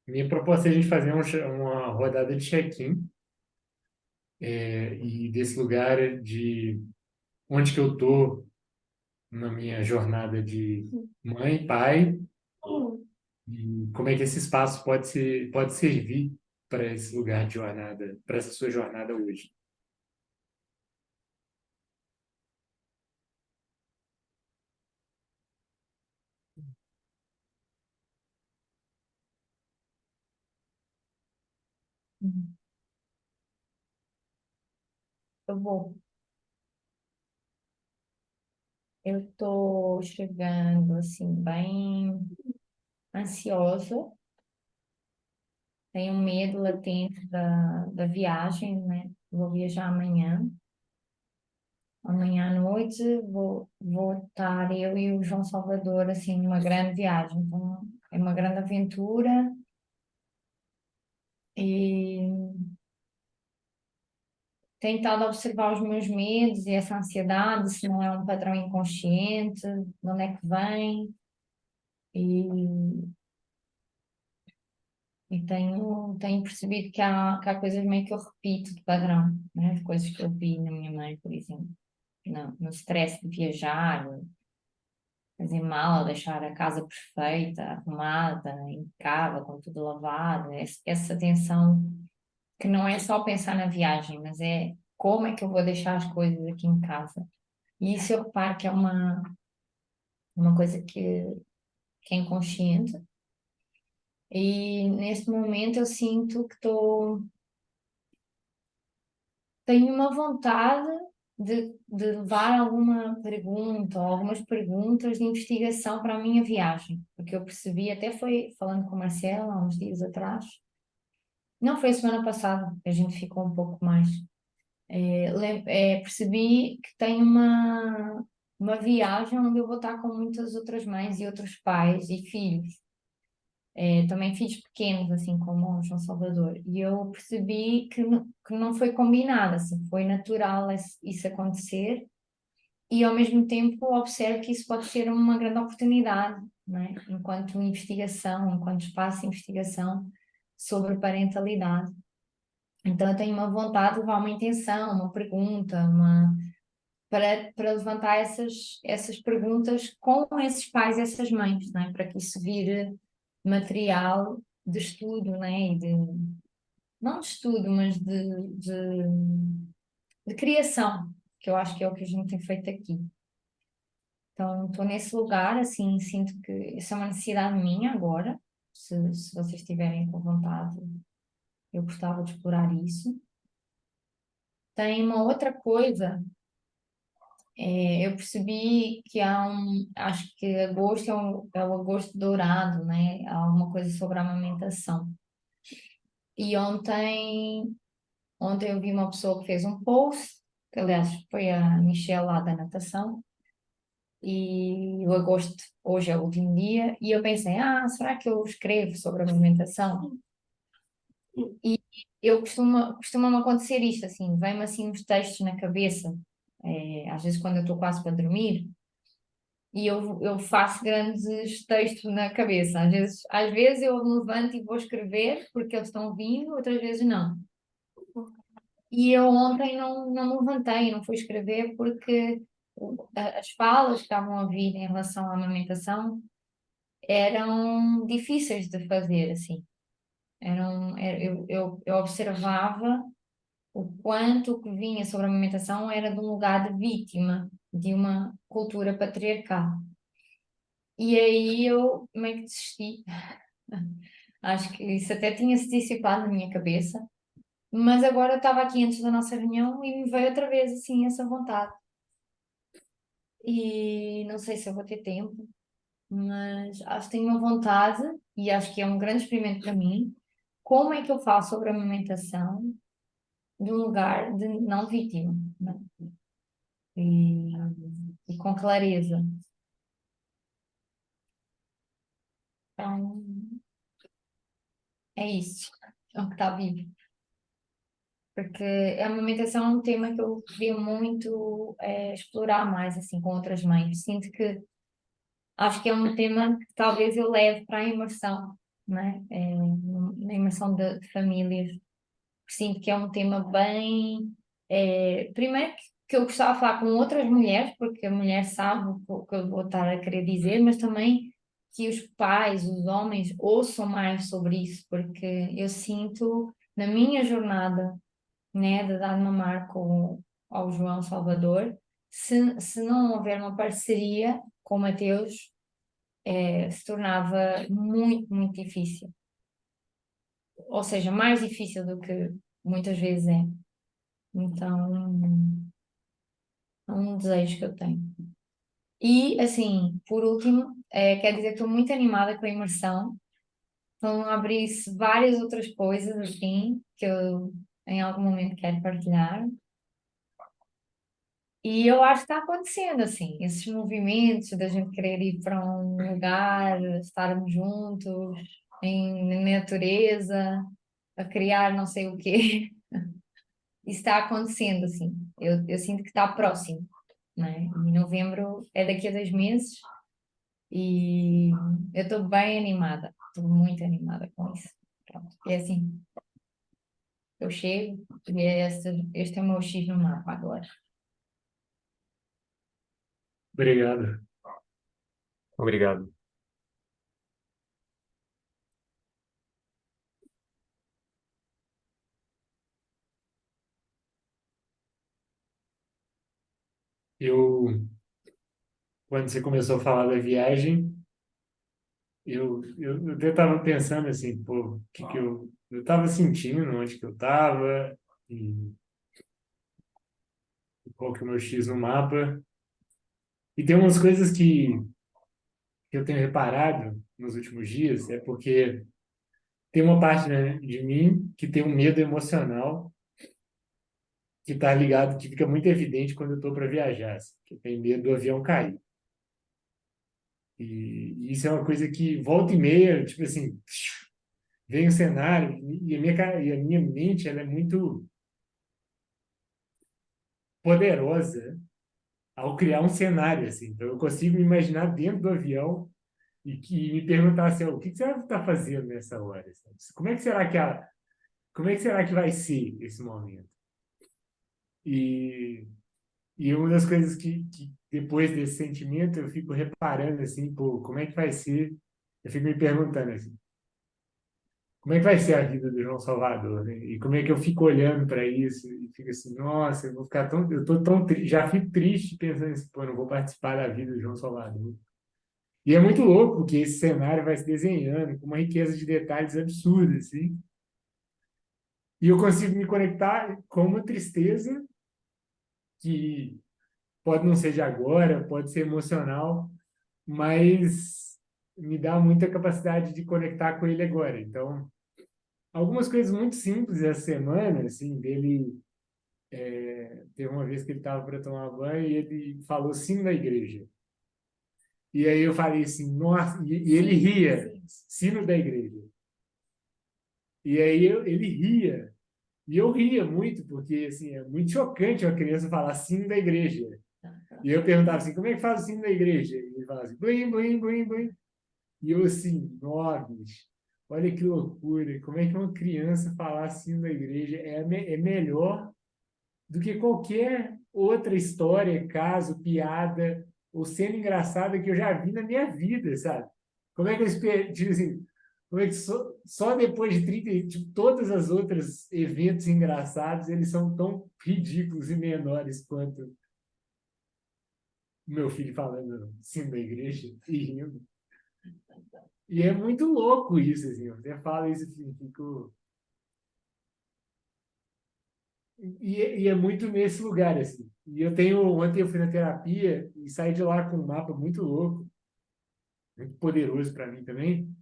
Minha proposta é a gente fazer uma rodada de check-in, e desse lugar de onde que eu tô na minha jornada de mãe, pai, e como é que esse espaço pode servir para esse lugar de jornada, para essa sua jornada hoje. Uhum. Eu vou. Eu tô chegando assim, bem ansiosa, tenho medo latente da viagem, né? Vou viajar amanhã. Amanhã à noite vou estar eu e o João Salvador assim numa grande viagem. Então é uma grande aventura e tenho estado a observar os meus medos e essa ansiedade, se não é um padrão inconsciente, de onde é que vem. E E tenho percebido que há coisas meio que eu repito de padrão, né? De coisas que eu vi na minha mãe, por exemplo. No stress de viajar, fazer mal, deixar a casa perfeita, arrumada, impecável, com tudo lavado. Essa tensão que não é só pensar na viagem, mas é como é que eu vou deixar as coisas aqui em casa. E isso eu reparo que é uma coisa que é inconsciente. E neste momento eu sinto que tenho uma vontade de levar alguma pergunta ou algumas perguntas de investigação para a minha viagem, porque eu percebi, até foi falando com a Marcela há uns dias atrás, não foi a semana passada, que a gente ficou um pouco mais. Percebi que tenho uma viagem onde eu vou estar com muitas outras mães e outros pais e filhos. Também filhos pequenos, assim como o João Salvador. E eu percebi que não foi combinado, assim, foi natural isso acontecer. E ao mesmo tempo observo que isso pode ser uma grande oportunidade, não é? Enquanto investigação, enquanto espaço de investigação sobre parentalidade. Então eu tenho uma vontade de levar uma intenção, uma pergunta, para levantar essas perguntas com esses pais e essas mães, não é? Para que isso vire material de estudo, né? Não de estudo, mas de criação, que eu acho que é o que a gente tem feito aqui. Então, estou nesse lugar, assim, sinto que isso é uma necessidade minha agora. Se vocês estiverem com vontade, eu gostava de explorar isso. Tem uma outra coisa, eu percebi que acho que agosto é o agosto dourado, né? Há uma coisa sobre a amamentação. E ontem eu vi uma pessoa que fez um post, que aliás foi a Michelle lá da natação, e o agosto hoje é o último dia, e eu pensei, será que eu escrevo sobre a amamentação? E costuma-me acontecer isto, assim, vem-me assim uns textos na cabeça, às vezes quando eu estou quase para dormir, e eu faço grandes textos na cabeça. Às vezes eu me levanto e vou escrever porque eles estão vindo, outras vezes não. E eu ontem não me levantei, não fui escrever porque as falas que estavam a vir em relação à amamentação eram difíceis de fazer, assim. Eu observava o quanto o que vinha sobre a amamentação era de um lugar de vítima de uma cultura patriarcal. E aí eu meio que desisti. Acho que isso até tinha se dissipado na minha cabeça, mas agora estava aqui antes da nossa reunião e me veio outra vez assim essa vontade. E não sei se eu vou ter tempo, mas acho que tenho uma vontade e acho que é um grande experimento para mim. Como é que eu falo sobre a amamentação de um lugar de não vítima, né? E, e com clareza. Então, é isso. É o que está vivo. Porque a amamentação é um tema que eu queria muito explorar mais assim com outras mães. Sinto que acho que é um tema que talvez eu leve para a imersão. né? Na imersão de famílias. Sinto que é um tema bem. Primeiro que eu gostava de falar com outras mulheres, porque a mulher sabe o que eu vou estar a querer dizer, mas também que os pais, os homens, ouçam mais sobre isso, porque eu sinto na minha jornada, né, de dar mamar ao João Salvador, se não houver uma parceria com o Mateus, se tornava muito, muito difícil. Ou seja, mais difícil do que muitas vezes é. Então, é um desejo que eu tenho. E, assim, por último, quer dizer que estou muito animada com a imersão. Vão abrir-se várias outras coisas, assim, que eu em algum momento quero partilhar. E eu acho que está acontecendo, assim, esses movimentos da gente querer ir para um lugar, estarmos juntos, na natureza, a criar não sei o quê. Isso está acontecendo, assim. Eu sinto que está próximo, né? Em novembro é daqui a 2 meses e eu estou bem animada, estou muito animada com isso. Pronto. É assim, eu chego e este é o meu X no mapa agora. Obrigado. Obrigado. Quando você começou a falar da viagem, eu até estava pensando assim, pô, o que que eu estava sentindo, onde que eu estava, e qual que é o meu X no mapa. E tem umas coisas que eu tenho reparado nos últimos dias, é porque tem uma parte, né, de mim que tem um medo emocional que está ligado, que fica muito evidente quando eu estou para viajar, assim, que eu tenho medo do avião cair. E isso é uma coisa que volta e meia, tipo assim, vem o cenário e e a minha mente ela é muito poderosa ao criar um cenário assim. Então eu consigo me imaginar dentro do avião e me perguntar assim, "Ó, o que que você está fazendo nessa hora? Sabe? Como é que será que vai ser esse momento?" E, e uma das coisas que depois desse sentimento eu fico reparando assim, pô, como é que vai ser? Eu fico me perguntando assim, como é que vai ser a vida do João Salvador, né? E como é que eu fico olhando para isso e fico assim, nossa, eu vou ficar tão, eu tô tão triste, já fico triste pensando assim, pô, eu não vou participar da vida do João Salvador. E é muito louco porque esse cenário vai se desenhando com uma riqueza de detalhes absurda, assim. E eu consigo me conectar com uma tristeza que pode não ser de agora, pode ser emocional, mas me dá muita capacidade de conectar com ele agora. Então, algumas coisas muito simples essa semana, assim, dele. Teve uma vez que ele estava para tomar banho e ele falou sim da igreja. E aí eu falei assim, nossa, e ele Sim, ria, sim. sino da igreja. E aí ele ria. E eu ria muito, porque assim, é muito chocante uma criança falar sino da igreja. E eu perguntava assim, como é que faz o sino da igreja? E ele falava assim, blim, blim, blim, blim. E eu assim, nobres, olha que loucura, como é que uma criança falar sino da igreja é melhor do que qualquer outra história, caso, piada ou cena engraçada que eu já vi na minha vida, sabe? Como é que eu espero, tipo assim, como é que só depois de 30, tipo, todas as outras eventos engraçados, eles são tão ridículos e menores quanto o meu filho falando sim da igreja e rindo. E é muito louco isso, assim, você fala isso, assim, fico... E é muito nesse lugar, assim. E ontem eu fui na terapia e saí de lá com um mapa muito louco, muito poderoso para mim também,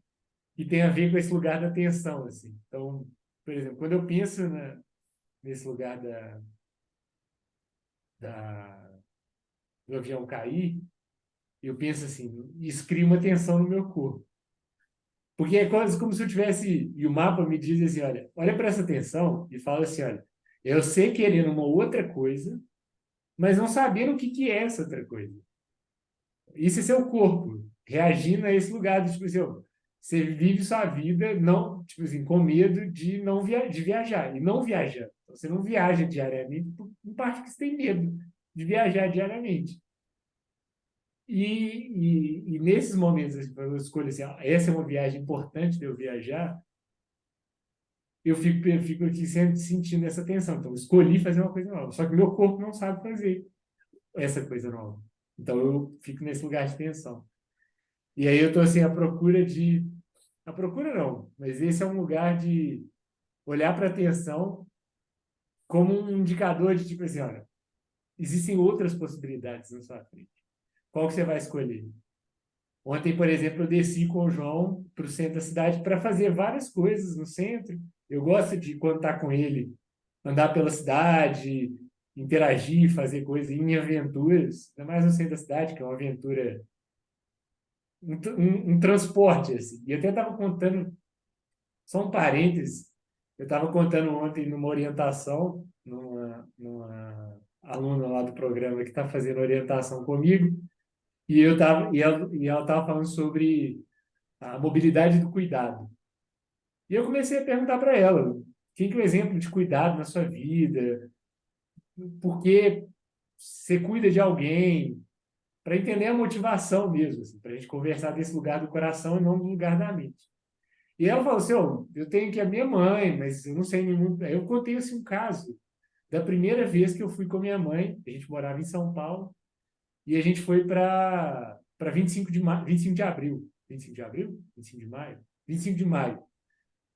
e tem a ver com esse lugar da tensão, assim. Então, por exemplo, quando eu penso nesse lugar da, do avião cair, eu penso assim, isso cria uma tensão no meu corpo. Porque é quase como se eu tivesse, e o mapa me diz assim, olha para essa tensão e fala assim, olha, eu sei querendo uma outra coisa, mas não sabendo o que que é essa outra coisa. Isso é seu corpo reagindo a esse lugar do tipo assim, ó, você vive sua vida não, tipo assim, com medo de não de viajar e não viajar. Então, você não viaja diariamente, em parte porque você tem medo de viajar diariamente. E nesses momentos, assim, quando eu escolho assim, ah, essa é uma viagem importante de eu viajar, eu fico aqui sempre sentindo essa tensão. Então, eu escolhi fazer uma coisa nova, só que meu corpo não sabe fazer essa coisa nova. Então, eu fico nesse lugar de tensão. E aí eu estou assim, à procura de. À procura não, mas esse é um lugar de olhar para a tensão como um indicador de tipo assim, olha, existem outras possibilidades na sua frente. Qual que você vai escolher? Ontem, por exemplo, eu desci com o João para o centro da cidade para fazer várias coisas no centro. Eu gosto de, quando tá com ele, andar pela cidade, interagir, fazer coisas em aventuras, ainda mais no centro da cidade, que é uma aventura, um transporte, assim. E eu até estava contando, só um parênteses, eu estava contando ontem numa orientação, numa aluna lá do programa que está fazendo orientação comigo, e ela estava falando sobre a mobilidade do cuidado. E eu comecei a perguntar para ela, quem que é o exemplo de cuidado na sua vida? Por que você cuida de alguém? Para entender a motivação mesmo, assim, para a gente conversar desse lugar do coração e não do lugar da mente. E ela falou assim, oh, eu tenho que a minha mãe, mas eu não sei nenhum... Aí eu contei assim, um caso da primeira vez que eu fui com a minha mãe, a gente morava em São Paulo, e a gente foi para 25 de abril. 25 de abril? 25 de maio? 25 de maio,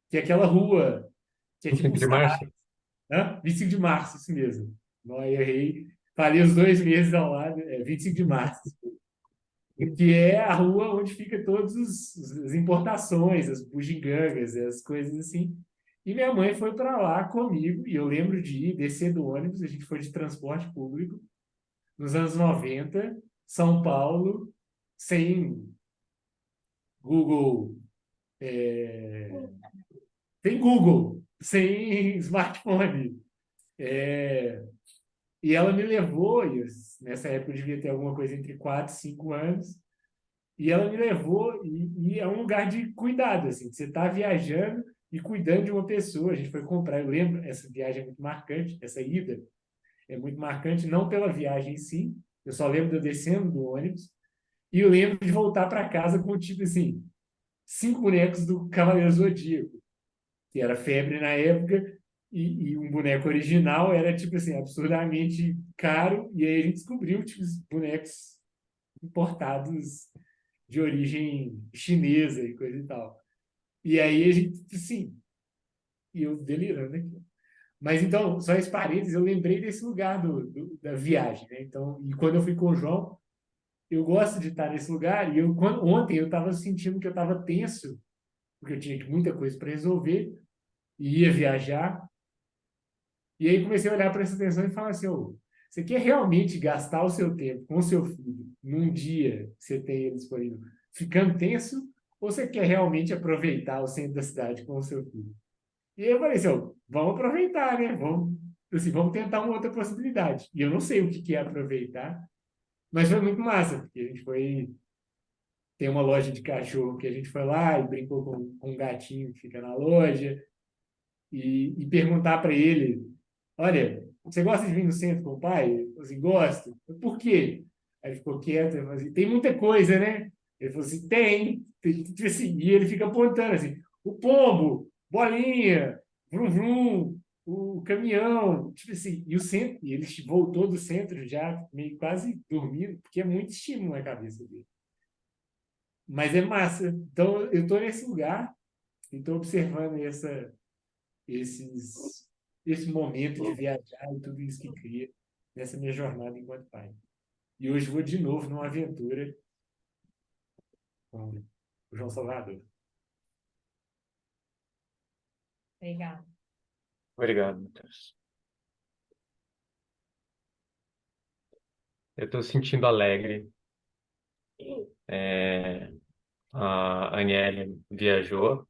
que é aquela rua que é tipo 25 o de março? Hã? 25 de março, isso mesmo. Não, eu errei. Falei os 2 meses ao lado, é 25 de março. Que é a rua onde fica todas as importações, as bugigangas, as coisas assim. E minha mãe foi para lá comigo, e eu lembro de ir, descer do ônibus, a gente foi de transporte público, nos anos 90, São Paulo, sem Google, sem Google, sem smartphone. É, e ela me levou, e nessa época eu devia ter alguma coisa entre 4 e 5 anos, e ela me levou, e é um lugar de cuidado, assim, você está viajando e cuidando de uma pessoa. A gente foi comprar, eu lembro, essa viagem é muito marcante, essa ida é muito marcante, não pela viagem em si, eu só lembro de eu descendo do ônibus, e eu lembro de voltar para casa com, tipo assim, 5 bonecos do Cavaleiro Zodíaco, que era febre na época, e um boneco original era, tipo assim, absurdamente caro, e aí a gente descobriu, tipo, os bonecos importados de origem chinesa e coisa e tal. E aí a gente, assim, e eu delirando aqui. Mas então, só esse parênteses, eu lembrei desse lugar da viagem, né? Então, e quando eu fui com o João, eu gosto de estar nesse lugar, e ontem eu estava sentindo que eu estava tenso, porque eu tinha muita coisa para resolver, e ia viajar, e aí comecei a olhar para essa atenção e falar assim, ô, você quer realmente gastar o seu tempo com o seu filho num dia que você tem ele disponível, ficando tenso, ou você quer realmente aproveitar o centro da cidade com o seu filho? E aí eu falei assim, ó, vamos aproveitar, né? Vamos, assim, vamos tentar uma outra possibilidade. E eu não sei o que que é aproveitar, mas foi muito massa, porque a gente foi. Tem uma loja de cachorro que a gente foi lá e brincou com um gatinho que fica na loja, e perguntar para ele: olha, você gosta de vir no centro com o pai? Ele falou assim: gosto. Por quê? Aí ele ficou quieto, ele falou assim: tem muita coisa, né? Ele falou assim: tem tipo assim, e ele fica apontando assim: o pombo, bolinha, vrum vrum, o caminhão, tipo assim, e o centro, e ele voltou do centro já meio quase dormindo, porque é muito estímulo na cabeça dele. Mas é massa. Então eu estou nesse lugar e estou observando esses, esse momento de viajar e tudo isso que cria nessa minha jornada enquanto pai. E hoje vou de novo numa aventura com o João Salvador. Obrigada. Obrigado, Matheus. Eu estou sentindo alegre. É, a Aniele viajou,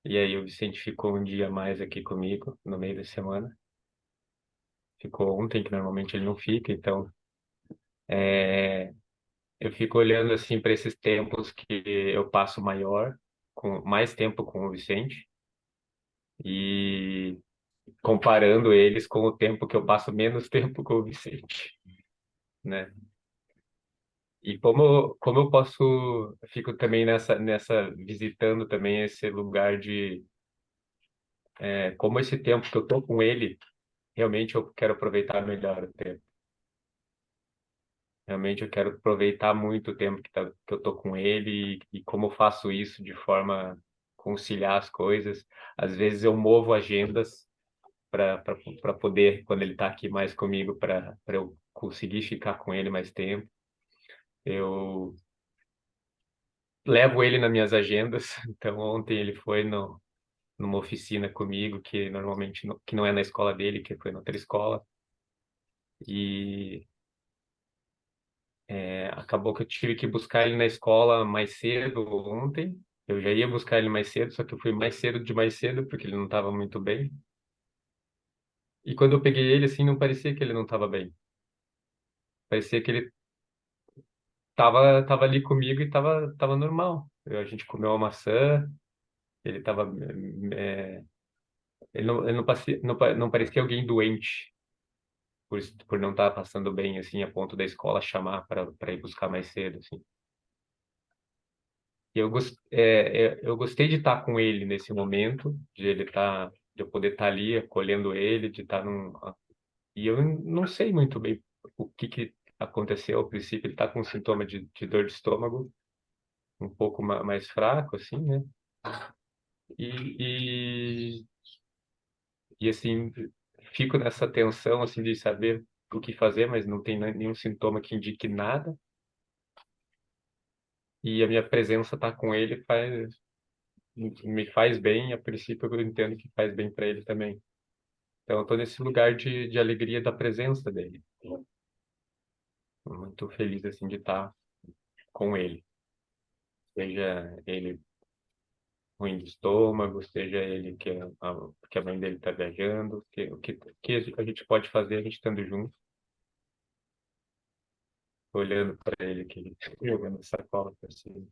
e aí o Vicente ficou um dia a mais aqui comigo, no meio da semana. Ficou ontem, que normalmente ele não fica, então eu fico olhando assim para esses tempos que eu passo maior mais tempo com o Vicente e comparando eles com o tempo que eu passo menos tempo com o Vicente, né? E como eu posso, fico também nessa visitando também esse lugar de como esse tempo que eu tô com ele, realmente eu quero aproveitar melhor o tempo. Realmente eu quero aproveitar muito o tempo que eu tô com ele e como eu faço isso de forma conciliar as coisas. Às vezes eu movo agendas para poder, quando ele está aqui mais comigo, para eu conseguir ficar com ele mais tempo. Eu levo ele nas minhas agendas. Então ontem ele foi no, numa oficina comigo que normalmente que não é na escola dele, que foi na outra escola. E acabou que eu tive que buscar ele na escola mais cedo ontem. Eu já ia buscar ele mais cedo, só que eu fui mais cedo de mais cedo, porque ele não estava muito bem. E quando eu peguei ele, assim, não parecia que ele não estava bem. Parecia que ele tava ali comigo e tava normal. A gente comeu uma maçã, ele tava... ele não, não parecia alguém doente, por não estar passando bem, assim, a ponto da escola chamar para ir buscar mais cedo, assim. E eu gostei de estar com ele nesse momento, de eu poder estar ali acolhendo ele, de estar num... E eu não sei muito bem o que aconteceu ao princípio. Ele está com sintoma de dor de estômago, um pouco mais fraco, assim, né? E, e, e assim, fico nessa tensão, assim, de saber o que fazer, mas não tem nenhum sintoma que indique nada. E a minha presença tá com ele me faz bem, a princípio eu entendo que faz bem para ele também. Então, eu tô nesse lugar de alegria da presença dele. Tô muito feliz, assim, de estar com ele. Seja ele ruim de estômago, seja ele que a mãe dele está viajando, que a gente pode fazer a gente estando junto, olhando para ele aqui, jogando sacola para cima.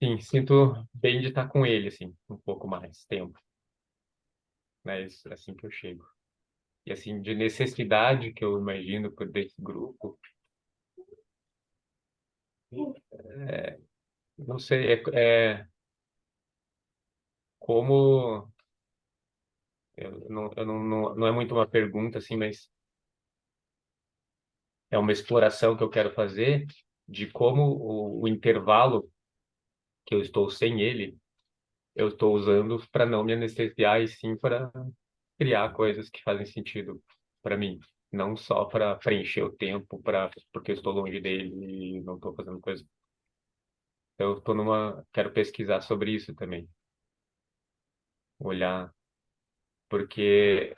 Sim, sinto bem de estar com ele, assim, um pouco mais tempo, mas assim que eu chego. E assim, de necessidade que eu imagino por desse grupo, não sei, como, não é muito uma pergunta, assim, mas é uma exploração que eu quero fazer de como o intervalo que eu estou sem ele, eu estou usando para não me anestesiar e sim para criar coisas que fazem sentido para mim, não só para preencher o tempo, porque eu estou longe dele e não estou fazendo coisa. Eu estou quero pesquisar sobre isso também, olhar, porque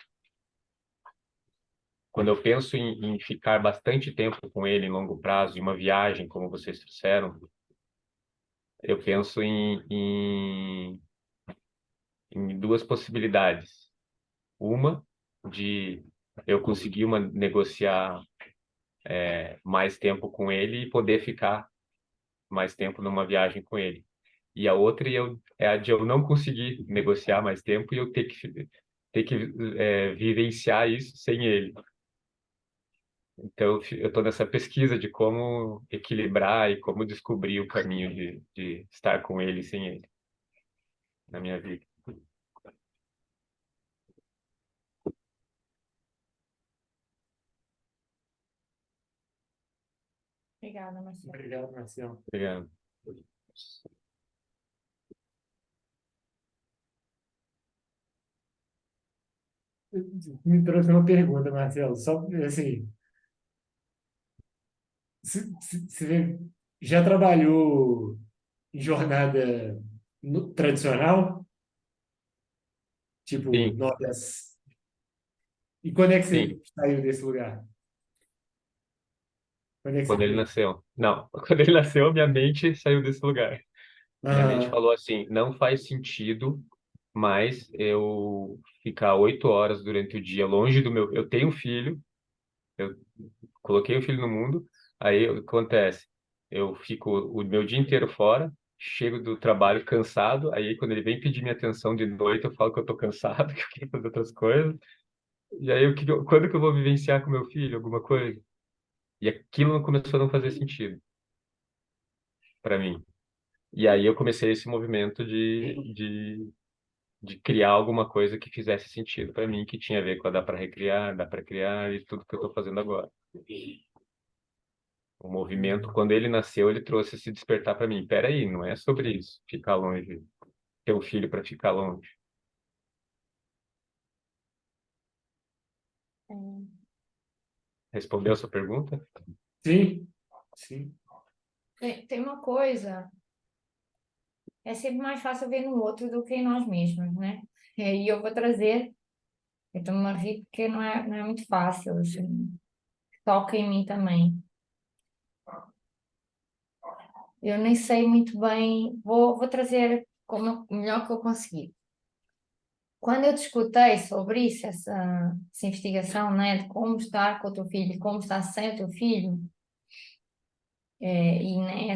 quando eu penso em ficar bastante tempo com ele em longo prazo, em uma viagem, como vocês trouxeram, eu penso em duas possibilidades. Uma de eu conseguir negociar mais tempo com ele e poder ficar mais tempo numa viagem com ele. E a outra é a de eu não conseguir negociar mais tempo e eu ter que vivenciar isso sem ele. Então, eu estou nessa pesquisa de como equilibrar e como descobrir o caminho de estar com ele e sem ele na minha vida. Obrigada, Marcelo. Obrigado, Marcelo. Obrigado. Me trouxe uma pergunta, Marcelo. Só assim, você já trabalhou em jornada tradicional? Tipo, Sim, notas. E quando é que sim. você saiu desse lugar? Quando é que você Quando ele fez? nasceu. Não, quando ele nasceu, minha mente saiu desse lugar. Minha mente Aham. falou assim: não faz sentido mais eu ficar 8 horas durante o dia longe do meu. Eu tenho um filho, eu coloquei o filho no mundo, aí o que acontece? Eu fico o meu dia inteiro fora, chego do trabalho cansado, aí quando ele vem pedir minha atenção de noite, eu falo que eu tô cansado, que eu quero fazer outras coisas. E aí, quando que eu vou vivenciar com meu filho alguma coisa? E aquilo começou a não fazer sentido para mim. E aí eu comecei esse movimento de criar alguma coisa que fizesse sentido para mim, que tinha a ver com a dá para recriar, dá para criar e tudo que eu estou fazendo agora. O movimento, quando ele nasceu, ele trouxe esse despertar para mim. Peraí, não é sobre isso, ficar longe, ter um filho para ficar longe. É, Respondeu a sua pergunta? Sim, sim. tem uma coisa, é sempre mais fácil ver no outro do que em nós mesmos, né? E eu vou trazer, eu estou-me a rir porque não é muito fácil, assim, toca em mim também. Eu nem sei muito bem, vou trazer como o melhor que eu conseguir. Quando eu discutei sobre isso, essa investigação, né, de como estar com o teu filho, como estar sem o teu filho, e né,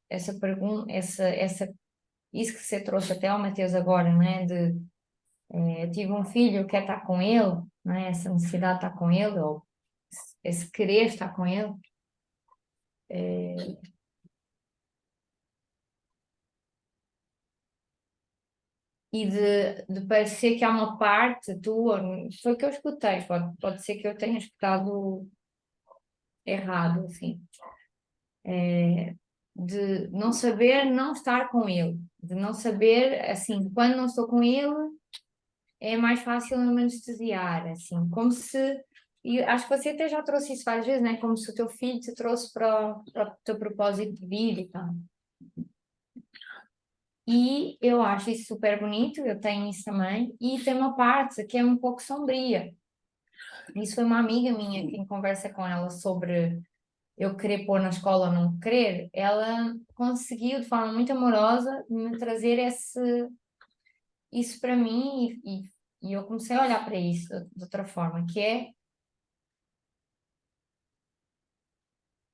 essa pergunta, isso que você trouxe até ao Mateus agora, né, de eu tive um filho, eu quero estar com ele, né, essa necessidade de estar com ele, ou esse querer estar com ele, e de parecer que há uma parte tua, foi o que eu escutei, pode ser que eu tenha escutado errado, assim, de não saber não estar com ele, de não saber, assim, quando não estou com ele, é mais fácil eu me anestesiar, assim, como se, e acho que você até já trouxe isso várias vezes, né? Como se o teu filho te trouxe para o teu propósito de vida e tal. E eu acho isso super bonito, eu tenho isso também, e tem uma parte que é um pouco sombria. Isso foi uma amiga minha que, em conversa com ela sobre eu querer pôr na escola ou não querer, ela conseguiu, de forma muito amorosa, me trazer isso para mim e eu comecei a olhar para isso de outra forma, que é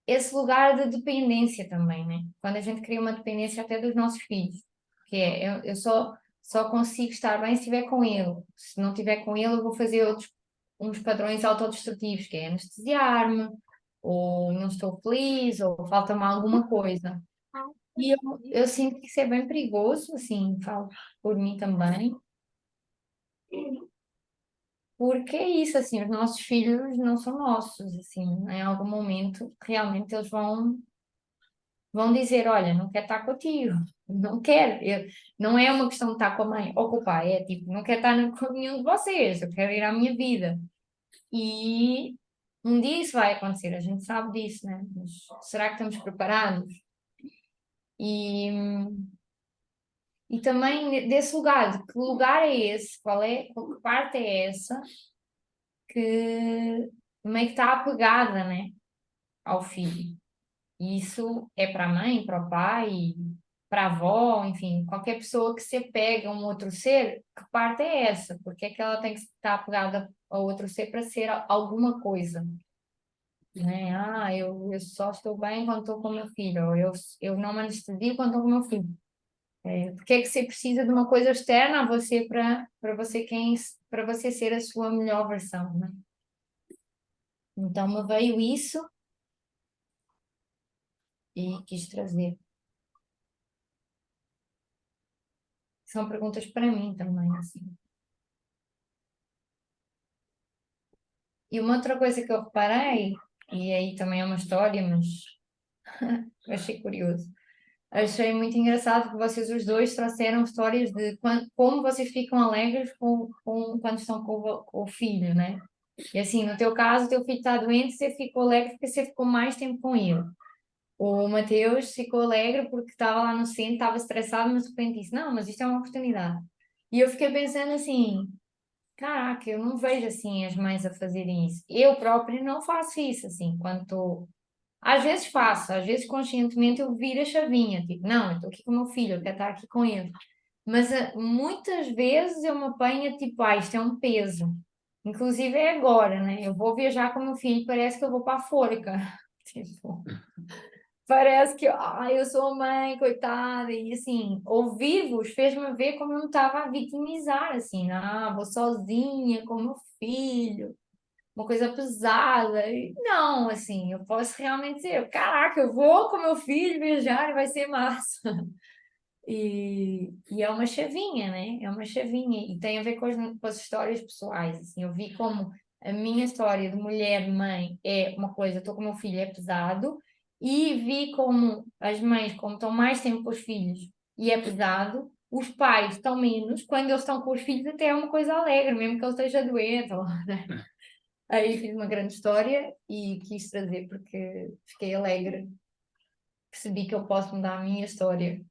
esse lugar de dependência também, né? Quando a gente cria uma dependência até dos nossos filhos, que é eu só consigo estar bem se estiver com ele. Se não estiver com ele, eu vou fazer uns padrões autodestrutivos, que é anestesiar-me, ou não estou feliz, ou falta-me alguma coisa. E eu sinto que isso é bem perigoso, assim, falo por mim também, porque é isso, assim, os nossos filhos não são nossos, assim, em algum momento realmente eles vão dizer, olha, não quero estar contigo, não quero, não é uma questão de estar com a mãe ou com o pai, é tipo, não quero estar com nenhum de vocês, eu quero ir à minha vida. E um dia isso vai acontecer, a gente sabe disso, né? Mas será que estamos preparados? E, e também desse lugar, de que lugar é esse, qual que parte é essa que meio que está apegada, né, ao filho. E isso é para a mãe, para o pai, para a avó, enfim, qualquer pessoa que se apega a um outro ser, que parte é essa? Porque é que ela tem que estar apegada ao outro ser para ser alguma coisa, né? Ah, eu só estou bem quando estou com o meu filho, ou eu não me anestesia quando estou com o meu filho. Porque é que você precisa de uma coisa externa a você para você para você ser a sua melhor versão, né? Então me veio isso e quis trazer. São perguntas para mim também, assim. E uma outra coisa que eu reparei, e aí também é uma história, mas eu achei curioso. Achei muito engraçado que vocês os dois trouxeram histórias de como vocês ficam alegres quando estão com o filho, né? E assim, no teu caso, o teu filho está doente, você ficou alegre porque você ficou mais tempo com ele. O Mateus ficou alegre porque estava lá no centro, estava estressado, mas de repente disse, não, mas isto é uma oportunidade. E eu fiquei pensando assim, caraca, eu não vejo assim as mães a fazerem isso. Eu própria não faço isso assim, quando estou. Às vezes faço, às vezes conscientemente eu viro a chavinha, tipo, não, eu estou aqui com o meu filho, eu quero estar aqui com ele. Mas muitas vezes eu me apanho tipo, ah, isto é um peso. Inclusive é agora, né? Eu vou viajar com o meu filho, parece que eu vou para a forca. Tipo, Parece que, ai, eu sou a mãe, coitada, e assim, ouvir-vos fez-me ver como eu me estava a vitimizar, assim, vou sozinha com o meu filho, uma coisa pesada. E não, assim, eu posso realmente dizer, caraca, eu vou com meu filho viajar e vai ser massa. E é uma chavinha, né? É uma chavinha. E tem a ver com as histórias pessoais. Assim, eu vi como a minha história de mulher, mãe, é uma coisa, estou com o meu filho, é pesado. E vi como as mães, como estão mais tempo com os filhos, e é pesado. Os pais estão menos. Quando eles estão com os filhos, até é uma coisa alegre, mesmo que ele esteja doente. Né? Aí fiz uma grande história e quis trazer porque fiquei alegre. Percebi que eu posso mudar a minha história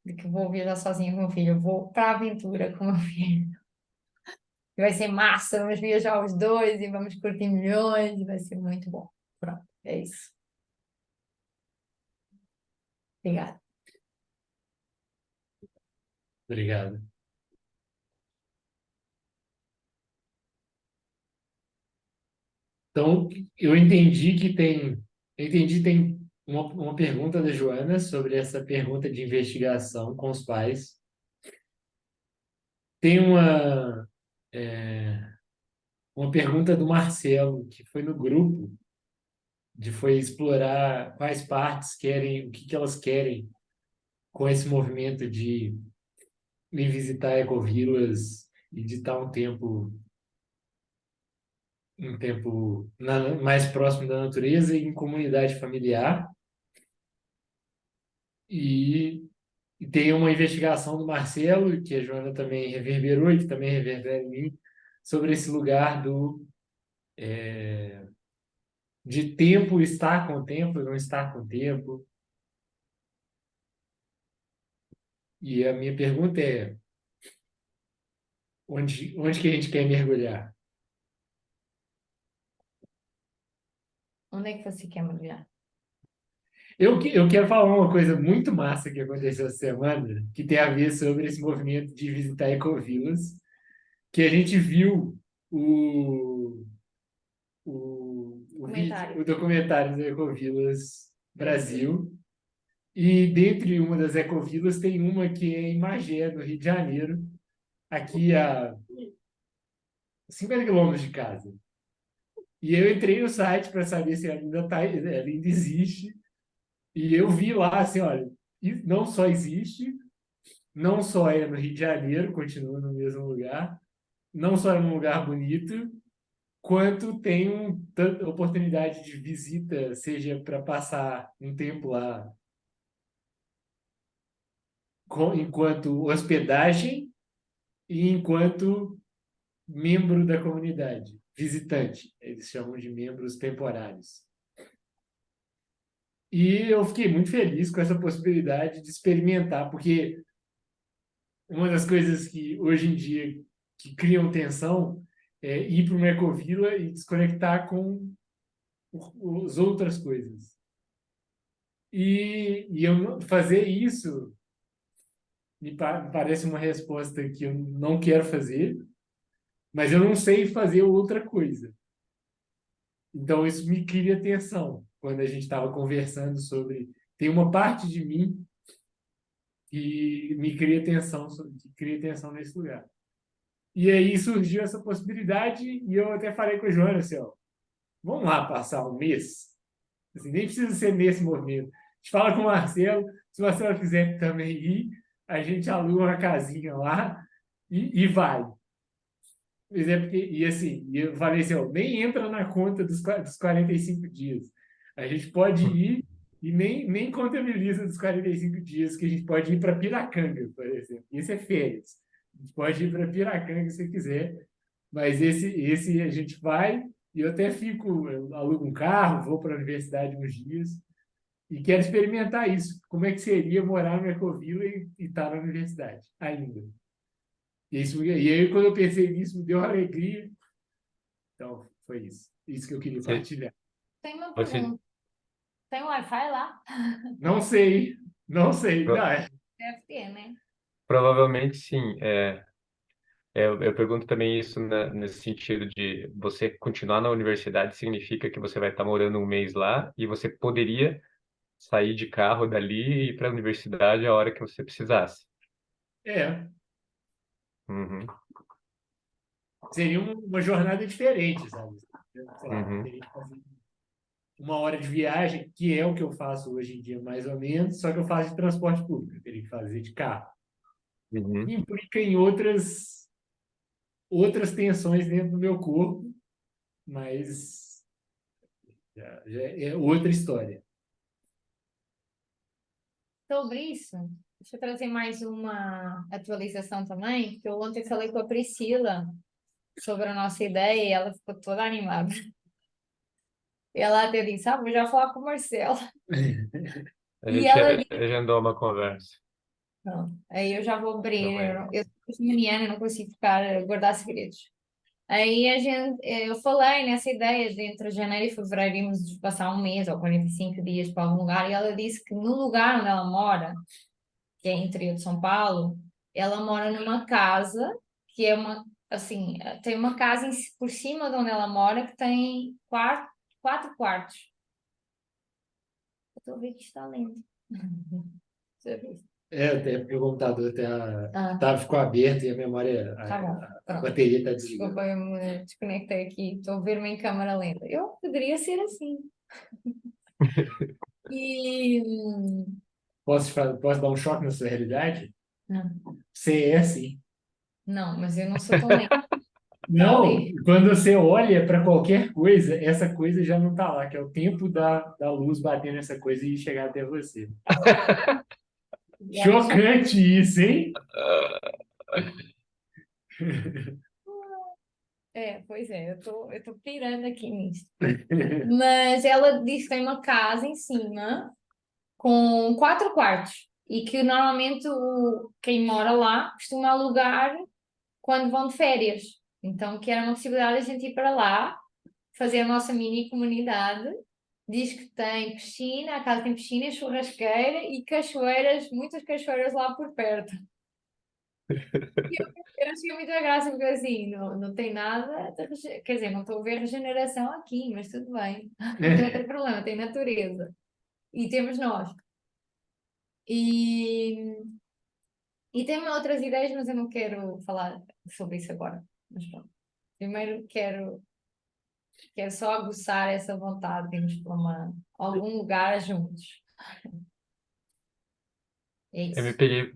de que vou viajar sozinha com o meu filho, eu vou para a aventura com o meu filho. E vai ser massa, vamos viajar os dois e vamos curtir milhões e vai ser muito bom. Pronto, é isso. Obrigada. Obrigado. Então, eu entendi tem uma pergunta da Joana sobre essa pergunta de investigação com os pais. Tem uma pergunta do Marcelo, que foi no grupo, foi explorar quais partes querem, o que que elas querem com esse movimento de ir visitar ecovilas e de estar um tempo mais próximo da natureza e em comunidade familiar. E, e tem uma investigação do Marcelo, que a Joana também reverberou e que também reverbera em mim, sobre esse lugar de tempo, estar com o tempo, não estar com o tempo. E a minha pergunta é, onde que a gente quer mergulhar? Onde é que você quer mergulhar? Eu quero falar uma coisa muito massa que aconteceu essa semana, que tem a ver sobre esse movimento de visitar ecovilas, que a gente viu o, o vídeo, Comentário. o documentário do Ecovilas Brasil, e dentre uma das ecovilas tem uma que é em Magé, no Rio de Janeiro, aqui a 50 quilômetros de casa. E eu entrei no site para saber se ela ainda existe, e eu vi lá assim, olha, não só existe, não só é no Rio de Janeiro, continua no mesmo lugar, não só é num lugar bonito, quanto tem tanta oportunidade de visita, seja para passar um tempo lá enquanto hospedagem e enquanto membro da comunidade, visitante. Eles chamam de membros temporários. E eu fiquei muito feliz com essa possibilidade de experimentar, porque uma das coisas que hoje em dia que criam tensão é ir para uma ecovila e desconectar com as outras coisas. E eu fazer isso me parece uma resposta que eu não quero fazer, mas eu não sei fazer outra coisa. Então isso me cria tensão quando a gente estava conversando sobre. Tem uma parte de mim que me cria tensão, que cria tensão nesse lugar. E aí surgiu essa possibilidade e eu até falei com o Joana assim, ó, vamos lá passar um mês. Assim, nem precisa ser nesse movimento. A gente fala com o Marcelo, se o Marcelo quiser também ir, a gente aluga uma casinha lá e vai. Mas é porque, e assim, e eu falei assim, ó, nem entra na conta dos 45 dias. A gente pode ir e nem contabiliza dos 45 dias que a gente pode ir para Piracanga, por exemplo. Isso é férias. A gente pode ir para Piracanga se quiser, mas esse a gente vai e eu até fico, eu alugo um carro, vou para a universidade uns dias e quero experimentar isso. Como é que seria morar no Ecovila e estar na universidade ainda? E aí, quando eu pensei nisso, me deu uma alegria. Então, foi isso. Isso que eu queria Você, partilhar. Tem uma você pergunta. Tem Wi-Fi lá? Não sei, não sei. Não, pro- Deve ter, né? provavelmente sim. Eu pergunto também isso nesse sentido de você continuar na universidade significa que você vai estar morando um mês lá e você poderia sair de carro dali e ir para a universidade a hora que você precisasse. É, Uhum, seria uma jornada diferente, sabe? Sei lá, uhum, teria que fazer 1 hora de viagem, que é o que eu faço hoje em dia, mais ou menos, só que eu faço de transporte público, eu teria que fazer de carro. uhum. Implica em outras tensões dentro do meu corpo, mas já é outra história. Sobre isso, deixa eu trazer mais uma atualização também, porque eu ontem falei com a Priscila sobre a nossa ideia e ela ficou toda animada. Ela até disse, vou já falar com o Marcelo. A E gente ela disse, agendou uma conversa. não, aí eu já vou abrir, Não é? eu sou geminiana, eu não consigo ficar, guardar segredos. Aí eu falei nessa ideia de entre janeiro e fevereiro irmos passar um mês ou 45 dias para algum lugar, e ela disse que no lugar onde ela mora, que é interior de São Paulo, ela mora numa casa que é assim, tem uma casa por cima de onde ela mora que tem 4 quartos. Eu estou a ver que está lento. Deixa eu ver. Até porque o computador Ah, ficou aberto e a memória, tá bom, a pronto. bateria está desligada. Desculpa, eu me desconectei aqui, estou a ver-me em câmara lenta. Eu poderia ser assim. E. Posso dar um choque na sua realidade? Não, Você é assim. não, mas eu não sou tão lenta. Está Não, ali. quando você olha para qualquer coisa, essa coisa já não está lá, que é o tempo da luz bater nessa coisa e chegar até você. Já deixa. Chocante isso, hein? Pois é, eu tô pirando aqui nisso. Mas ela disse que tem uma casa em cima com 4 quartos e que normalmente quem mora lá costuma alugar quando vão de férias. Então, que era uma possibilidade de a gente ir para lá, fazer a nossa mini comunidade. Diz que tem piscina, a casa tem piscina, churrasqueira e cachoeiras, muitas cachoeiras lá por perto. Eu achei muita graça, porque assim, não tem nada, quer dizer, não estou a ver regeneração aqui, mas tudo bem. Não tem problema, tem natureza. E temos nós. E, e tem outras ideias, mas eu não quero falar sobre isso agora. Mas pronto. Primeiro quero só aguçar essa vontade de irmos para algum lugar juntos. É Eu me isso. peguei,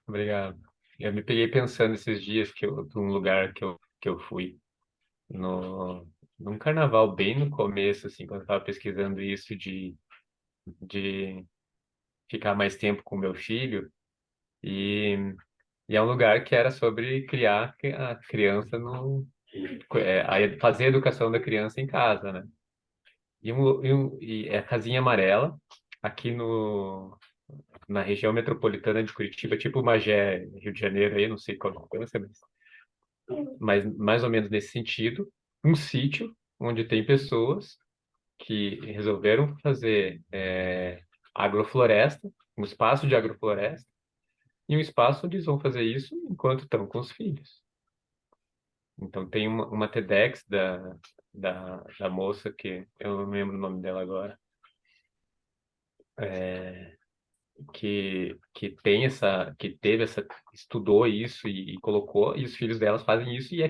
obrigado. Eu me peguei pensando esses dias de um lugar que eu fui num carnaval bem no começo, assim, quando eu estava pesquisando isso de ficar mais tempo com meu filho e, e é um lugar que era sobre criar a criança fazer a educação da criança em casa, né? E é a casinha amarela aqui no na região metropolitana de Curitiba, tipo Magé, Rio de Janeiro, aí, não sei qual é a distância, mas mais ou menos nesse sentido, um sítio onde tem pessoas que resolveram fazer agrofloresta, um espaço de agrofloresta, e um espaço onde eles vão fazer isso enquanto estão com os filhos. Então tem uma TEDx da moça, que eu não lembro o nome dela agora, que teve estudou isso e colocou, e os filhos delas fazem isso, e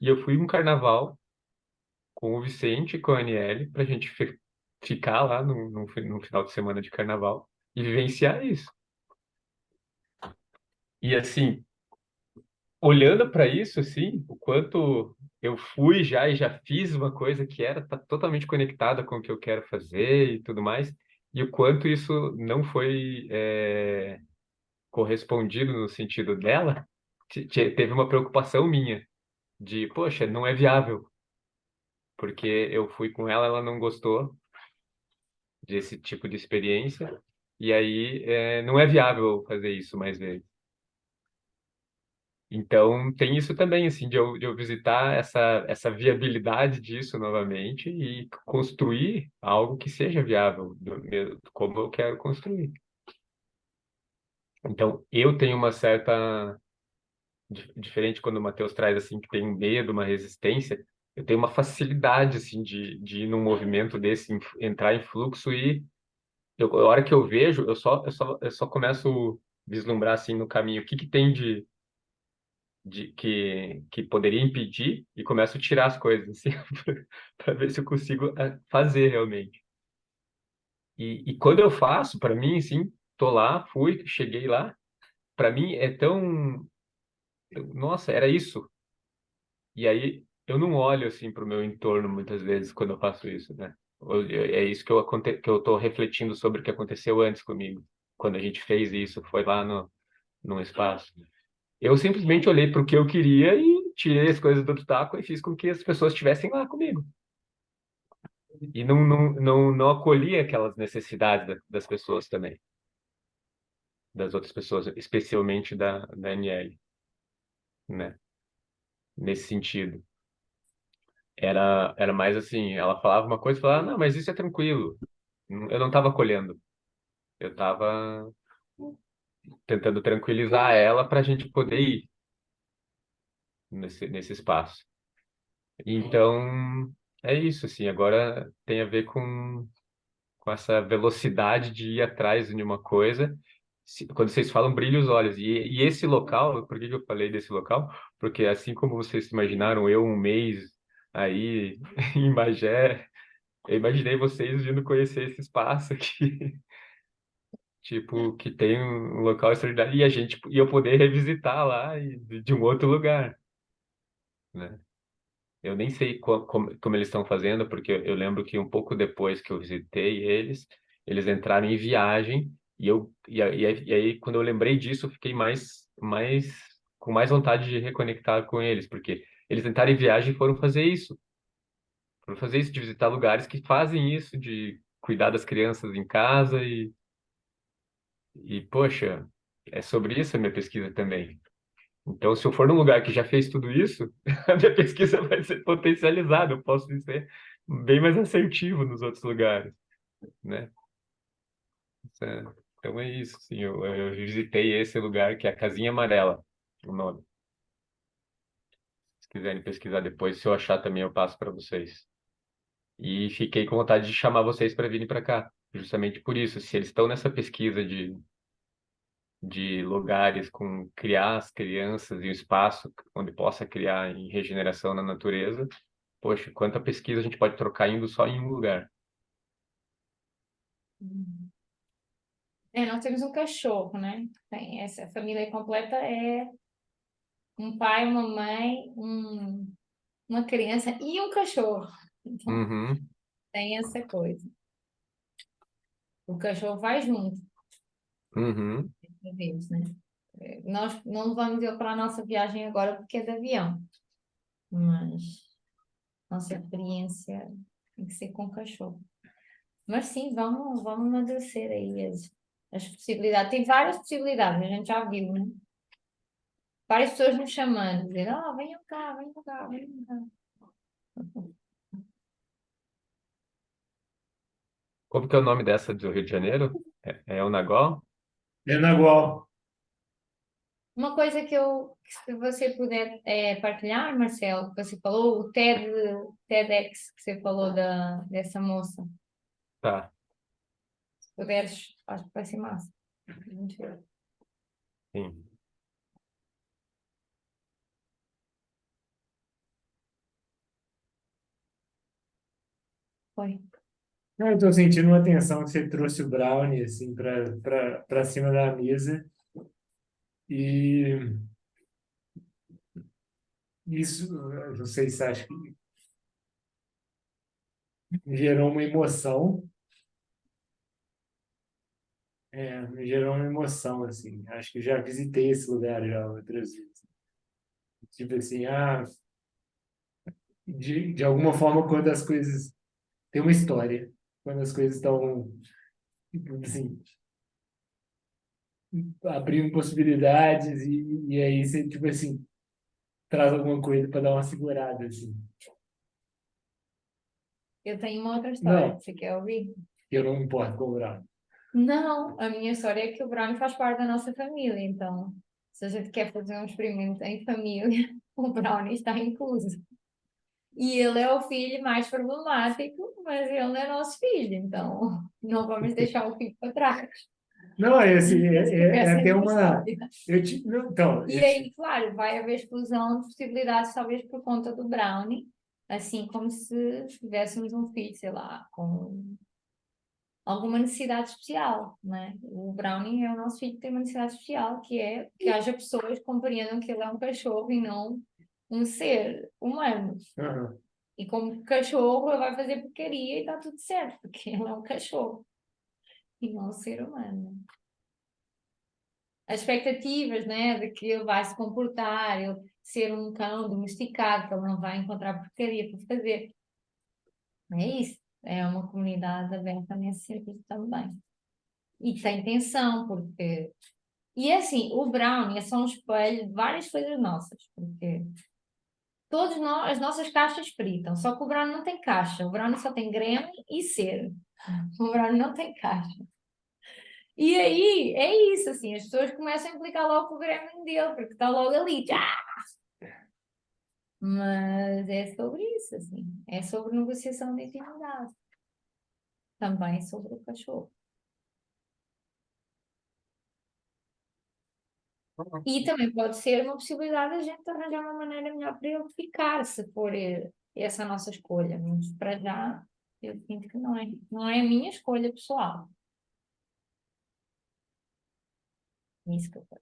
eu fui um carnaval com o Vicente e com a Aniele pra gente ficar lá no final de semana de carnaval e vivenciar isso. E assim, olhando para isso, assim, o quanto eu fui já e já fiz uma coisa que tá totalmente conectada com o que eu quero fazer e tudo mais, e o quanto isso não foi correspondido no sentido dela, teve uma preocupação minha de, poxa, não é viável, porque eu fui com ela, ela não gostou desse tipo de experiência, e aí não é viável fazer isso mais vezes. Então, tem isso também, assim, de eu visitar essa viabilidade disso novamente e construir algo que seja viável, como eu quero construir. Então, eu tenho uma certa diferente quando o Matheus traz assim que tem um medo, uma resistência, eu tenho uma facilidade assim de ir num movimento desse, entrar em fluxo a hora que eu vejo, eu só começo a vislumbrar assim no caminho o que que tem que poderia impedir e começo a tirar as coisas assim para ver se eu consigo fazer realmente. E quando eu faço, para mim, assim, tô lá, fui, cheguei lá, para mim é tão, nossa, era isso. E aí eu não olho assim para o meu entorno muitas vezes quando eu faço isso, né? É isso que eu tô refletindo sobre o que aconteceu antes comigo, quando a gente fez isso, foi lá no espaço. Eu simplesmente olhei para o que eu queria e tirei as coisas do taco e fiz com que as pessoas estivessem lá comigo. E não acolhi aquelas necessidades das pessoas também, das outras pessoas, especialmente da Aniele, né? Nesse sentido. Era mais assim, ela falava uma coisa e falava, não, mas isso é tranquilo. Eu não estava acolhendo, eu estava tentando tranquilizar ela para a gente poder ir nesse espaço. Então, é isso, assim, agora tem a ver com essa velocidade de ir atrás de uma coisa. Quando vocês falam, brilha os olhos. E esse local, por que que eu falei desse local? Porque assim como vocês imaginaram, eu um mês aí em Magé, eu imaginei vocês vindo conhecer esse espaço aqui, tipo, que tem um local extraordinário e a gente e eu poder revisitar lá de um outro lugar, né? Eu nem sei como eles estão fazendo, porque eu lembro que um pouco depois que eu visitei eles, eles entraram em viagem e aí quando eu lembrei disso, eu fiquei com mais vontade de reconectar com eles, porque eles entraram em viagem e foram fazer isso de visitar lugares que fazem isso, de cuidar das crianças em casa e poxa, é sobre isso a minha pesquisa também. Então, se eu for num lugar que já fez tudo isso, a minha pesquisa vai ser potencializada, eu posso ser bem mais assertivo nos outros lugares, né? É, então é isso, sim, eu visitei esse lugar que é a Casinha Amarela, o nome. Se quiserem pesquisar depois, se eu achar também eu passo para vocês. E fiquei com vontade de chamar vocês para virem para cá, justamente por isso. Se eles estão nessa pesquisa de lugares com criar as crianças e um espaço onde possa criar em regeneração na natureza, poxa, quanta pesquisa a gente pode trocar indo só em um lugar. Nós temos um cachorro, né? Tem essa família completa é um pai, uma mãe, uma criança e um cachorro. Então, Uhum, tem essa coisa. O cachorro vai junto, uhum. às vezes, né? Nós não vamos ir para a nossa viagem agora porque é de avião, mas nossa experiência tem que ser com o cachorro. Mas sim, vamos amadurecer aí as possibilidades. Tem várias possibilidades, a gente já viu, né? Várias pessoas nos chamando, dizendo, venham cá, venham cá, venham cá. Como que é o nome dessa do Rio de Janeiro? É o Nagol? Lenagual. Uma coisa que se você puder partilhar, Marcelo, que você falou, o TEDx que você falou dessa moça, Tá, se puderes, acho que vai ser massa. Muito bem. sim. Foi. Eu estou sentindo uma tensão que você trouxe o brownie assim para cima da mesa e isso, eu não sei se acho que me gerou uma emoção, me gerou uma emoção assim. Acho que já visitei esse lugar já outras vezes. Tipo assim, de alguma forma quando as coisas têm uma história, quando as coisas estão tipo assim abrindo possibilidades e aí você tipo assim traz alguma coisa para dar uma segurada assim. Eu tenho uma outra história, Não, você quer ouvir? eu não me importo com o brownie. Não, a minha história é que o Brownie faz parte da nossa família, então, se a gente quer fazer um experimento em família, o Brownie está incluso. E ele é o filho mais problemático, mas ele é nosso filho, então não vamos deixar o filho para trás. Não, é assim, é Essa é a até minha uma. história. Não, então, E aí, claro, vai haver exclusão de possibilidades, talvez por conta do Brownie, assim como se tivéssemos um filho, sei lá, com alguma necessidade especial, né? O Brownie é o nosso filho que tem uma necessidade especial, que é que haja pessoas que compreendam que ele é um cachorro e não um ser humano. aham. E como cachorro, ele vai fazer porcaria e está tudo certo, porque ele é um cachorro e não um ser humano. As expectativas, né, de que ele vai se comportar, ele ser um cão domesticado, que ele não vai encontrar porcaria para fazer. É isso. É uma comunidade aberta nesse sentido também. E tem tensão, porque. E é assim, o Brownie é só um espelho de várias coisas nossas, porque todos nós, as nossas caixas fritam, só que o Brownie não tem caixa, o Brownie só tem creme e cera. O Brownie não tem caixa. E aí, é isso, assim, as pessoas começam a implicar logo com o gremlin dele, porque está logo ali, já. Mas é sobre isso, assim, é sobre negociação de intimidade, também sobre o cachorro. E também pode ser uma possibilidade a gente arranjar uma maneira melhor para ele ficar, se for essa a nossa escolha. Mas para já, eu sinto que não é a minha escolha pessoal. É isso que eu quero.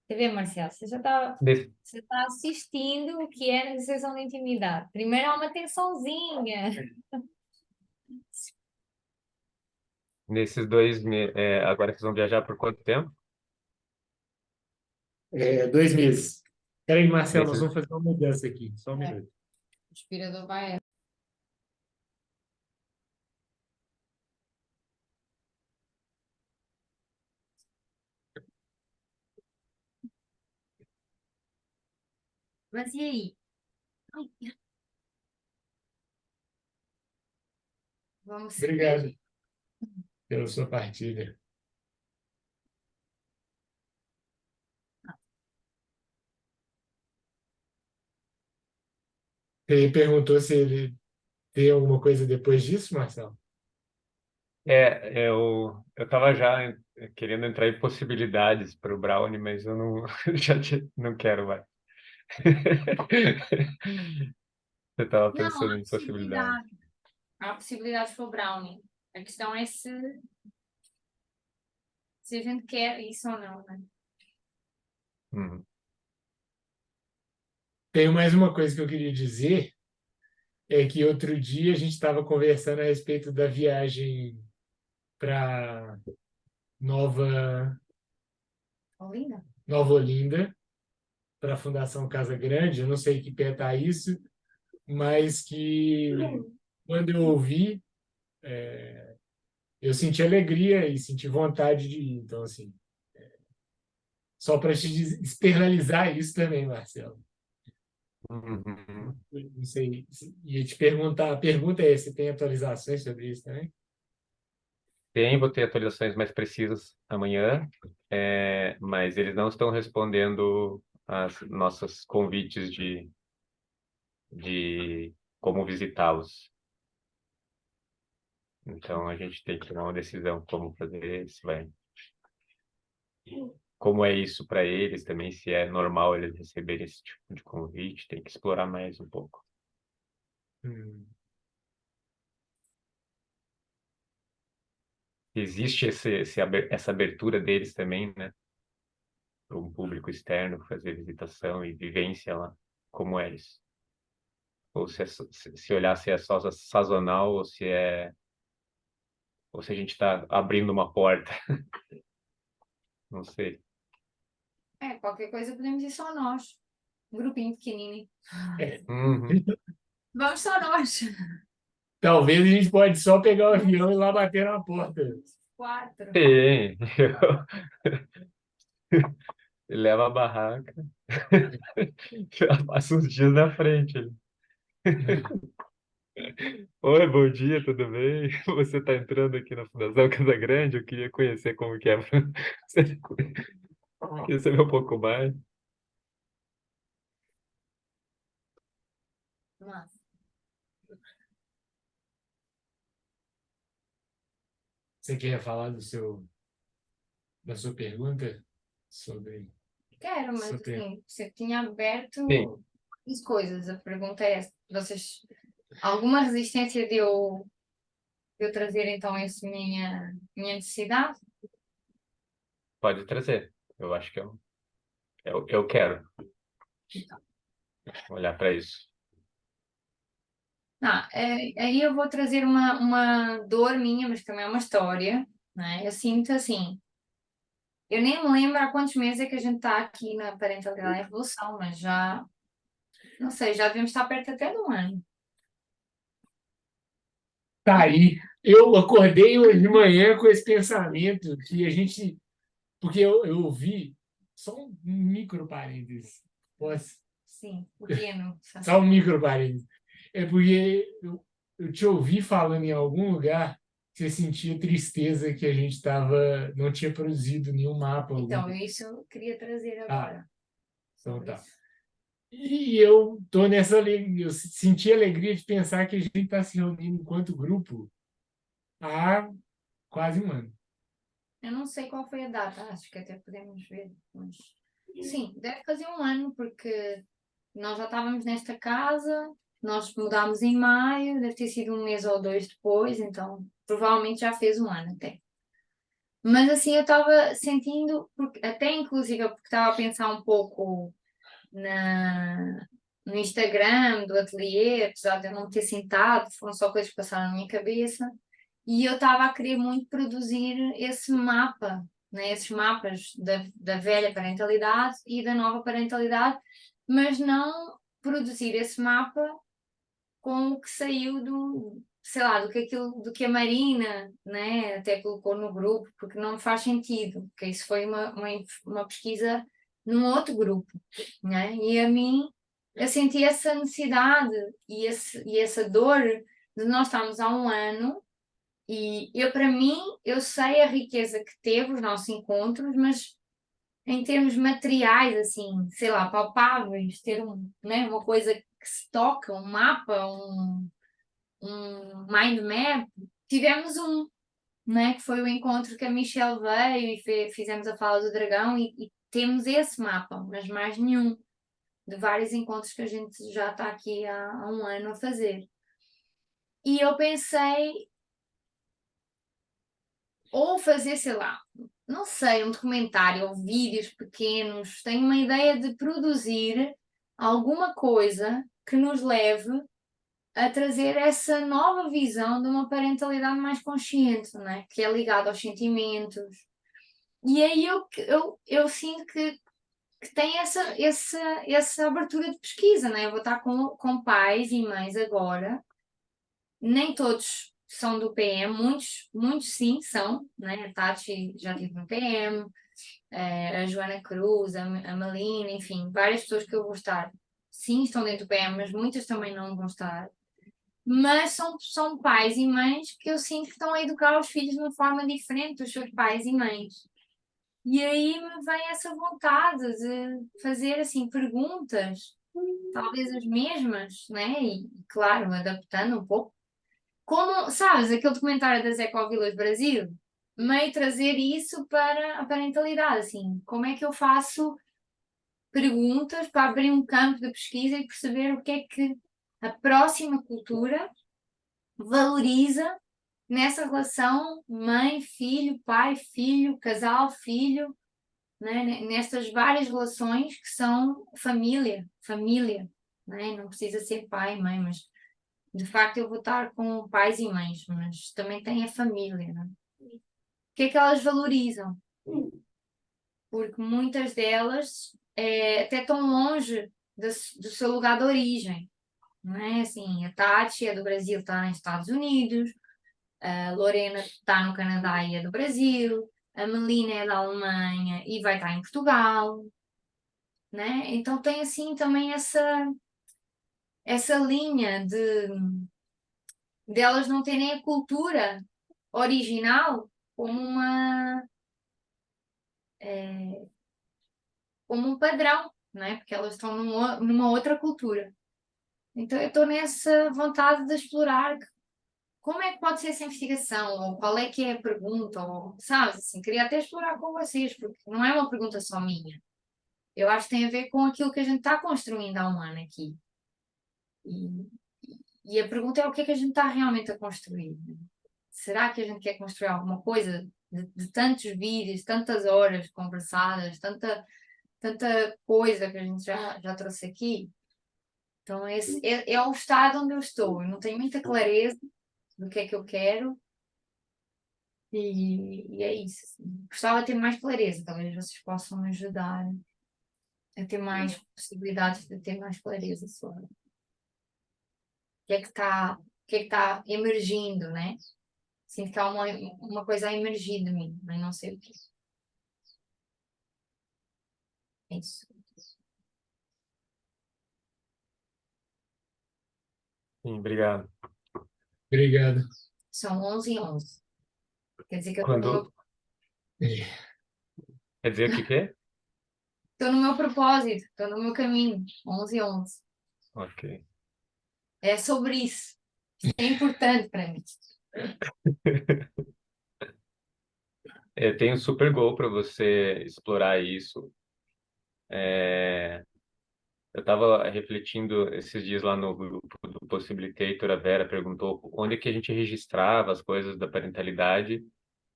Você vê, Marcelo, Nesse- você está assistindo o que é negociação de intimidade. Primeiro há uma tensãozinha. Nesses agora vocês vão viajar por quanto tempo? 2 meses. Peraí, Marcelo, nós Nesses, vamos fazer uma mudança aqui. Só um É, minuto. o aspirador vai. Mas e aí? Ai, vamos seguir? Obrigado pela sua partilha. Ele perguntou se ele tem alguma coisa depois disso, Marcelo? eu tava já querendo entrar em possibilidades para o Brownie, mas eu não, não quero mais. Eu tava Não, pensando há em possibilidades. possibilidade. Há possibilidades para o brownie. A questão é se a gente quer isso ou não, né? Uhum. Tem mais uma coisa que eu queria dizer, é que outro dia a gente estava conversando a respeito da viagem para Nova, Olinda? Nova Olinda, para a Fundação Casa Grande. Eu não sei que pé está isso, mas que quando eu ouvi, eu senti alegria e senti vontade de ir. Então, assim, só para te externalizar isso também, Marcelo. Uhum. Não sei, ia te perguntar, a pergunta é se tem atualizações sobre isso também? Vou ter atualizações mais precisas amanhã, mas eles não estão respondendo as nossas convites de como visitá-los. Então a gente tem que tomar uma decisão como fazer, se vai, como é isso para eles também, se é normal eles receberem esse tipo de convite, tem que explorar mais um pouco. Hum. Existe essa abertura deles também, né, para um público externo fazer visitação e vivência lá, como é isso? Ou se olhar se é só sazonal ou se a gente está abrindo uma porta, não sei. Qualquer coisa podemos ir só nós. Um grupinho pequenino. É. Uhum. Vamos só nós. Talvez a gente pode só pegar o avião e ir lá bater na porta. Quatro. Sim, leva a barraca, passa uns dias na frente. Oi, bom dia, tudo bem? Você está entrando aqui na Fundação Casa Grande? Eu queria conhecer como que é. Queria saber um pouco mais. Mas, Você quer falar da sua pergunta quero, mas sobre... assim, você tinha Sim, aberto as coisas. A pergunta é essa. Vocês, alguma resistência de eu trazer então essa minha necessidade? pode trazer. Eu acho que eu quero olhar para isso. Não, aí eu vou trazer uma dor minha, mas também é uma história, né? Eu sinto assim, eu nem me lembro há quantos meses é que a gente está aqui na parentalidade em evolução, mas já, não sei, já devemos estar perto até de um ano. Tá aí. Eu acordei hoje de manhã com esse pensamento que a gente... Porque eu ouvi só um micro parênteses. Posso? Sim, pequeno. Só um micro parênteses. É porque eu te ouvi falando em algum lugar que você sentia tristeza que a gente não tinha produzido nenhum mapa. Então, isso eu queria trazer Ah, agora então sobre tá. isso. E eu tô nessa alegria, eu senti alegria de pensar que a gente está se reunindo enquanto grupo há quase um ano. Eu não sei qual foi a data, acho que até podemos ver, mas sim, deve fazer um ano, porque nós já estávamos nesta casa, nós mudámos em maio, deve ter sido um mês ou dois depois, então provavelmente já fez um ano até. Mas assim, eu estava sentindo, até inclusive porque estava a pensar um pouco na, no Instagram do ateliê, apesar de eu não ter sentado, foram só coisas que passaram na minha cabeça, e eu estava a querer muito produzir esse mapa, né, esses mapas da velha parentalidade e da nova parentalidade, mas não produzir esse mapa com o que saiu do, sei lá, do que a Marina, né, até colocou no grupo, porque não faz sentido, porque isso foi uma pesquisa num outro grupo, né? E a mim, eu senti essa necessidade e essa dor de nós estarmos há um ano e eu, para mim, eu sei a riqueza que teve os nossos encontros, mas em termos materiais, assim, sei lá, palpáveis, ter né, uma coisa que se toca, um mapa, um mind map, tivemos um, né, que foi o encontro que a Michelle veio e fizemos a Fala do Dragão e temos esse mapa, mas mais nenhum, de vários encontros que a gente já está aqui há um ano a fazer. E eu pensei, ou fazer, sei lá, não sei, um documentário ou vídeos pequenos, tenho uma ideia de produzir alguma coisa que nos leve a trazer essa nova visão de uma parentalidade mais consciente, não é? Que é ligada aos sentimentos. E aí eu sinto que tem essa abertura de pesquisa, não é? Eu vou estar com pais e mães agora, nem todos são do PM, muitos sim são, né? A Tati já tive no PM, a Joana Cruz, a Melina, enfim, várias pessoas que eu vou estar, sim, estão dentro do PM, mas muitas também não vão estar. Mas são pais e mães que eu sinto que estão a educar os filhos de uma forma diferente dos seus pais e mães. E aí me vem essa vontade de fazer assim perguntas, talvez as mesmas, né? E claro, adaptando um pouco. Como, sabes, aquele documentário das Ecovilas Brasil, meio trazer isso para a parentalidade, assim, como é que eu faço perguntas para abrir um campo de pesquisa e perceber o que é que a próxima cultura valoriza nessa relação mãe-filho, pai-filho, casal-filho, né? Nestas várias relações que são família, né? Não precisa ser pai e mãe, mas de facto eu vou estar com pais e mães, mas também tem a família, né? O que é que elas valorizam? Porque muitas delas até estão longe do seu lugar de origem, não é? Assim, a Tati é do Brasil, está nos Estados Unidos, a Lorena está no Canadá e é do Brasil, a Melina é da Alemanha e vai estar em Portugal, né? Então tem assim também essa linha de elas não terem a cultura original como como um padrão, né? Porque elas estão numa outra cultura. Então eu estou nessa vontade de explorar como é que pode ser essa investigação, ou qual é que é a pergunta, ou, sabes, assim, queria até explorar com vocês, porque não é uma pergunta só minha. Eu acho que tem a ver com aquilo que a gente está construindo há um ano aqui. E, e a pergunta é o que é que a gente está realmente a construir, né? Será que a gente quer construir alguma coisa de tantos vídeos, tantas horas conversadas, tanta coisa que a gente já trouxe aqui? Então, esse é o estado onde eu estou. Eu não tenho muita clareza do que é que eu quero e é isso, assim. Gostava de ter mais clareza, talvez vocês possam me ajudar a ter mais possibilidades de ter mais clareza sobre o que é que está emergindo, né? Sinto que há uma coisa a emergir de mim, mas não sei o que é isso. Sim, obrigado. Obrigado. São 11h11. Quer dizer que eu Quando... Quer dizer o que que é? estou no meu propósito, estou no meu caminho. 11h11. Ok. É sobre isso. Isso é importante para mim. Eu tenho um super goal para você explorar isso. Eu estava refletindo esses dias lá no grupo do Possibilitator, a Vera perguntou onde é que a gente registrava as coisas da parentalidade,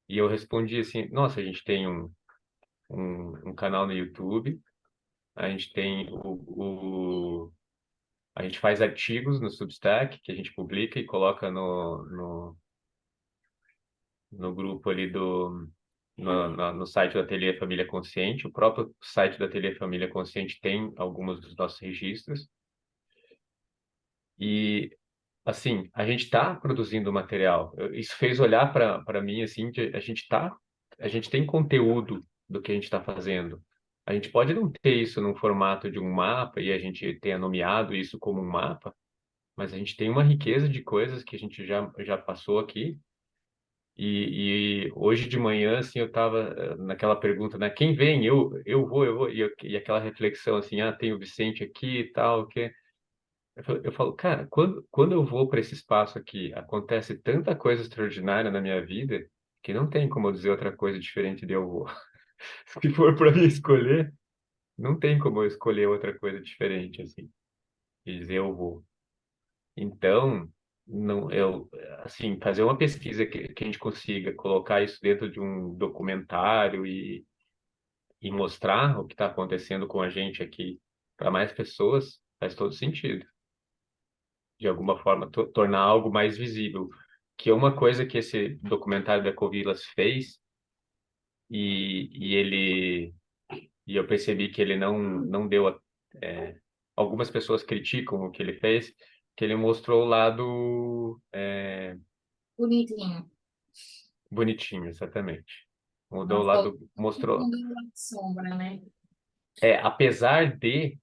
e eu respondi assim, nossa, a gente tem um canal no YouTube, a gente tem a gente faz artigos no Substack, que a gente publica e coloca no grupo ali no site do Ateliê Família Consciente. O próprio site do Ateliê Família Consciente tem alguns dos nossos registros. E, assim, a gente está produzindo material. Isso fez olhar para mim, assim, que a gente tem conteúdo do que a gente está fazendo. A gente pode não ter isso num formato de um mapa e a gente tenha nomeado isso como um mapa, mas a gente tem uma riqueza de coisas que a gente já passou aqui. E hoje de manhã, assim, eu estava naquela pergunta, né? Quem vem? Eu vou. E aquela reflexão, assim, tem o Vicente aqui e tal, que eu falo, cara, quando eu vou para esse espaço aqui, acontece tanta coisa extraordinária na minha vida que não tem como eu dizer outra coisa diferente de eu vou. Se for para mim escolher, não tem como eu escolher outra coisa diferente, assim, e dizer eu vou. Então, não, assim, fazer uma pesquisa que a gente consiga colocar isso dentro de um documentário e mostrar o que está acontecendo com a gente aqui para mais pessoas faz todo sentido. De alguma forma, tornar algo mais visível, que é uma coisa que esse documentário da Ecovilas fez e ele e eu percebi que ele não deu algumas pessoas criticam o que ele fez, que ele mostrou o lado Bonitinho. bonitinho, exatamente. Mudou Não o falta lado, mostrou. um lado de sombra, né? Apesar de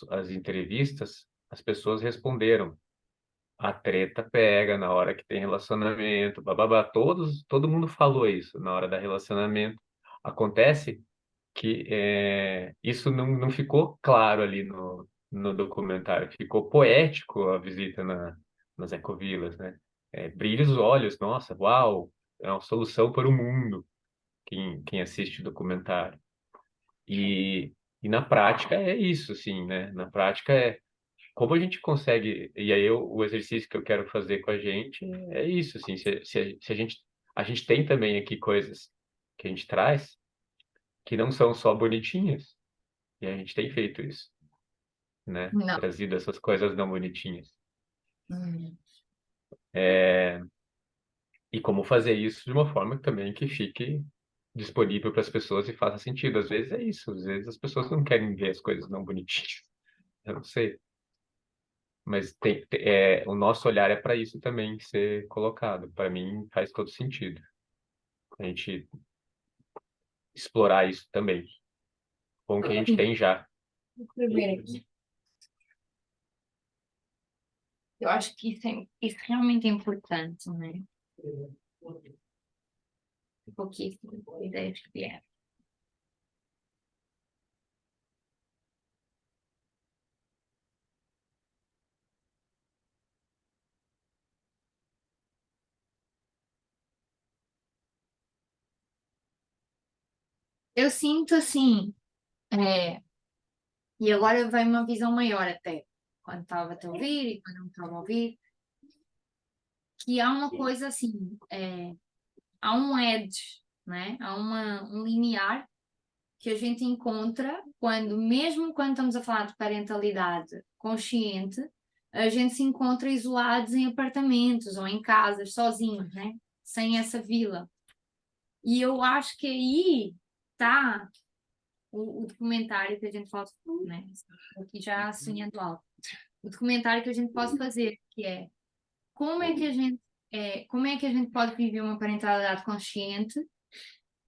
as entrevistas, as pessoas responderam. A treta pega na hora que tem relacionamento, bababá. Todo mundo falou isso na hora da relacionamento. Acontece que isso não ficou claro ali no documentário. Ficou poético a visita nas ecovilas, né? Brilha os olhos, nossa, uau, é uma solução para o mundo, quem assiste o documentário. E na prática é isso, assim, né? Na prática como a gente consegue, e aí o exercício que eu quero fazer com a gente é isso, assim, se a gente tem também aqui coisas que a gente traz que não são só bonitinhas, e a gente tem feito isso, né? Não. Trazido essas coisas não bonitinhas. Hum. E como fazer isso de uma forma também que fique disponível para as pessoas e faça sentido. Às vezes é isso, às vezes as pessoas não querem ver as coisas não bonitinhas. Eu não sei. Mas o nosso olhar é para isso também ser colocado. Para mim faz todo sentido. A gente explorar isso também, com o que a gente tem já. Vou escrever aqui. Eu acho que isso realmente é importante, não é? Pouquíssimas ideias que vieram. eu sinto assim, é, e agora vem uma visão maior até, quando estava a te ouvir e quando não estava a ouvir, que há uma coisa assim, há um edge, né? Há um limiar que a gente encontra quando, mesmo quando estamos a falar de parentalidade consciente, a gente se encontra isolados em apartamentos ou em casas, sozinhos, né? Sem essa vila. E eu acho que aí está o documentário que a gente pode, né? Aqui já sonhando alto. O documentário que a gente pode fazer, que é como é que a gente como é que a gente pode viver uma parentalidade consciente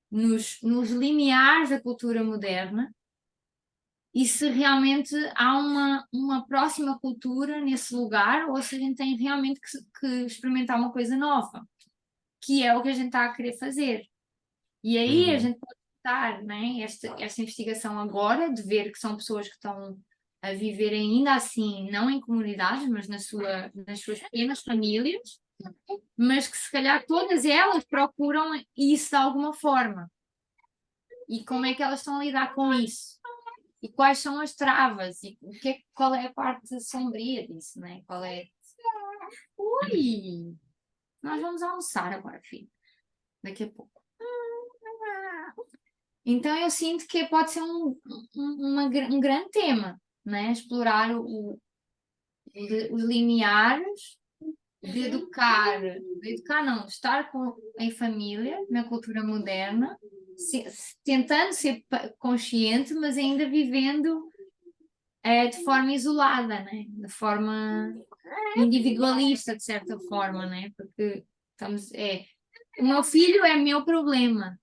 nos limiares da cultura moderna e se realmente há uma próxima cultura nesse lugar ou se a gente tem realmente que experimentar uma coisa nova, que é o que a gente está a querer fazer. E aí a Uhum. gente pode estar, né, esta investigação agora, de ver que são pessoas que estão a viver ainda assim, não em comunidades, mas nas suas pequenas famílias, mas que se calhar todas elas procuram isso de alguma forma. E como é que elas estão a lidar com isso? E quais são as travas? E qual é a parte sombria disso, né? Qual é. Ui! Nós vamos almoçar agora, filho. Daqui a pouco. Então eu sinto que pode ser um grande tema, né? Explorar os limiares de educar não, estar em família, na cultura moderna, tentando ser consciente, mas ainda vivendo de forma isolada, né? De forma individualista, de certa forma, né? Porque o meu filho é meu problema,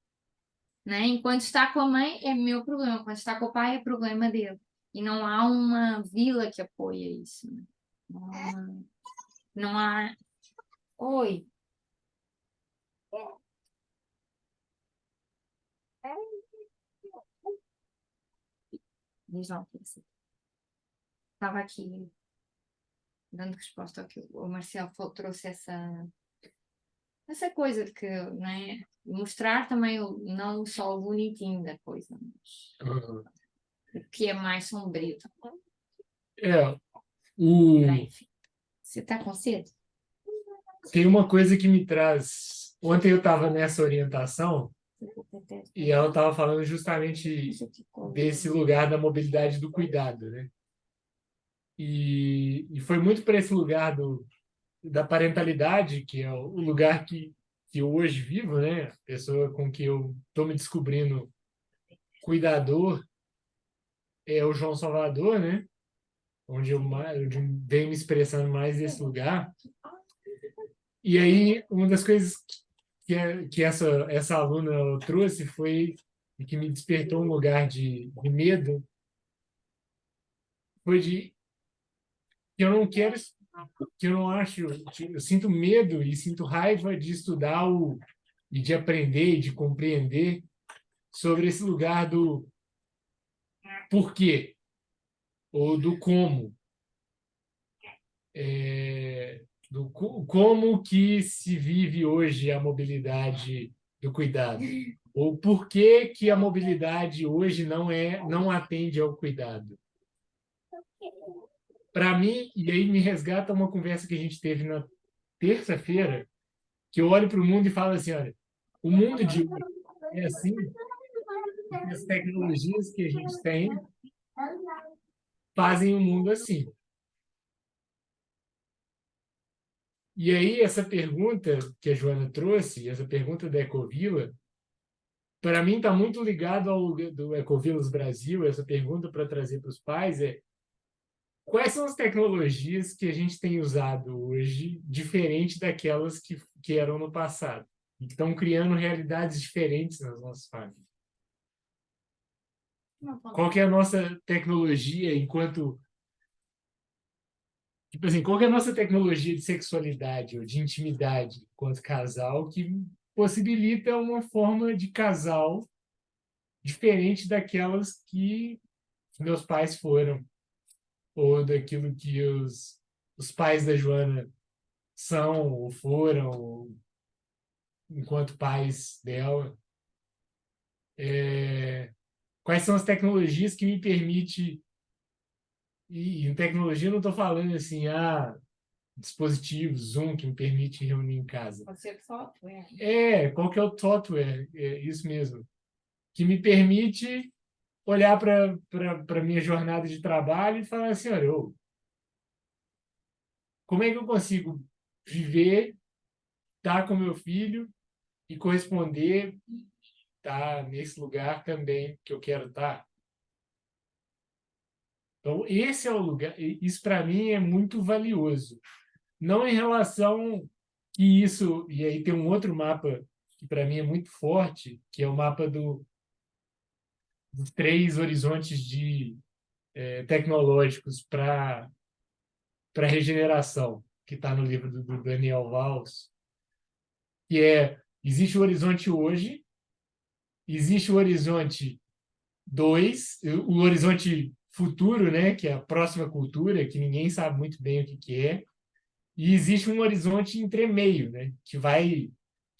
né? Enquanto está com a mãe é meu problema, quando está com o pai é problema dele. E não há uma vila que apoia isso, né? Não há. Oi. Diz lá o que você estava aqui dando resposta ao que o Marcelo trouxe essa coisa de que, né, mostrar também não só o bonitinho da coisa, mas Uhum. o que é mais sombrio. É, o... Enfim, você está com sede? tem uma coisa que me traz. Ontem eu estava nessa orientação e ela estava falando justamente desse lugar da mobilidade do cuidado, né? E foi muito para esse lugar da parentalidade, que é o lugar que eu hoje vivo, né? A pessoa com que eu estou me descobrindo cuidador é o João Salvador, né? Onde eu venho me expressando mais desse lugar. E aí, uma das coisas que essa aluna trouxe foi, e que me despertou um lugar de medo, foi de que eu não quero, que eu não acho, que eu sinto medo e sinto raiva de estudar e de aprender e de compreender sobre esse lugar do porquê ou do como, como que se vive hoje a mobilidade do cuidado, ou por que a mobilidade hoje não atende ao cuidado. Para mim, e aí me resgata uma conversa que a gente teve na terça-feira, que eu olho para o mundo e falo assim, olha, o mundo de hoje é assim, porque as tecnologias que a gente tem fazem o mundo assim. E aí, essa pergunta que a Joana trouxe, essa pergunta da Ecovila, para mim está muito ligado ao do Ecovilas Brasil. Essa pergunta para trazer para os pais é: quais são as tecnologias que a gente tem usado hoje, diferente daquelas que eram no passado, e que estão criando realidades diferentes nas nossas famílias? Qual que é a nossa tecnologia enquanto... Tipo assim, qual que é a nossa tecnologia de sexualidade ou de intimidade enquanto casal que possibilita uma forma de casal diferente daquelas que meus pais foram, ou daquilo que os pais da Joana são ou foram, ou enquanto pais dela. Quais são as tecnologias que me permitem. E em tecnologia eu não estou falando assim, dispositivo, Zoom, que me permite reunir em casa. Pode ser software. Qual que é o software? É isso mesmo. Que me permite olhar para minha jornada de trabalho e falar assim, olha, como é que eu consigo viver, estar com meu filho e corresponder, estar nesse lugar também que eu quero estar. Então, esse é o lugar, isso para mim é muito valioso. Não em relação que isso, e aí tem um outro mapa que para mim é muito forte, que é o mapa dos três horizontes tecnológicos para regeneração, que está no livro do Daniel Valls, que existe o horizonte hoje, existe o horizonte 2, o horizonte futuro, né, que é a próxima cultura, que ninguém sabe muito bem o que é, e existe um horizonte entremeio, né, que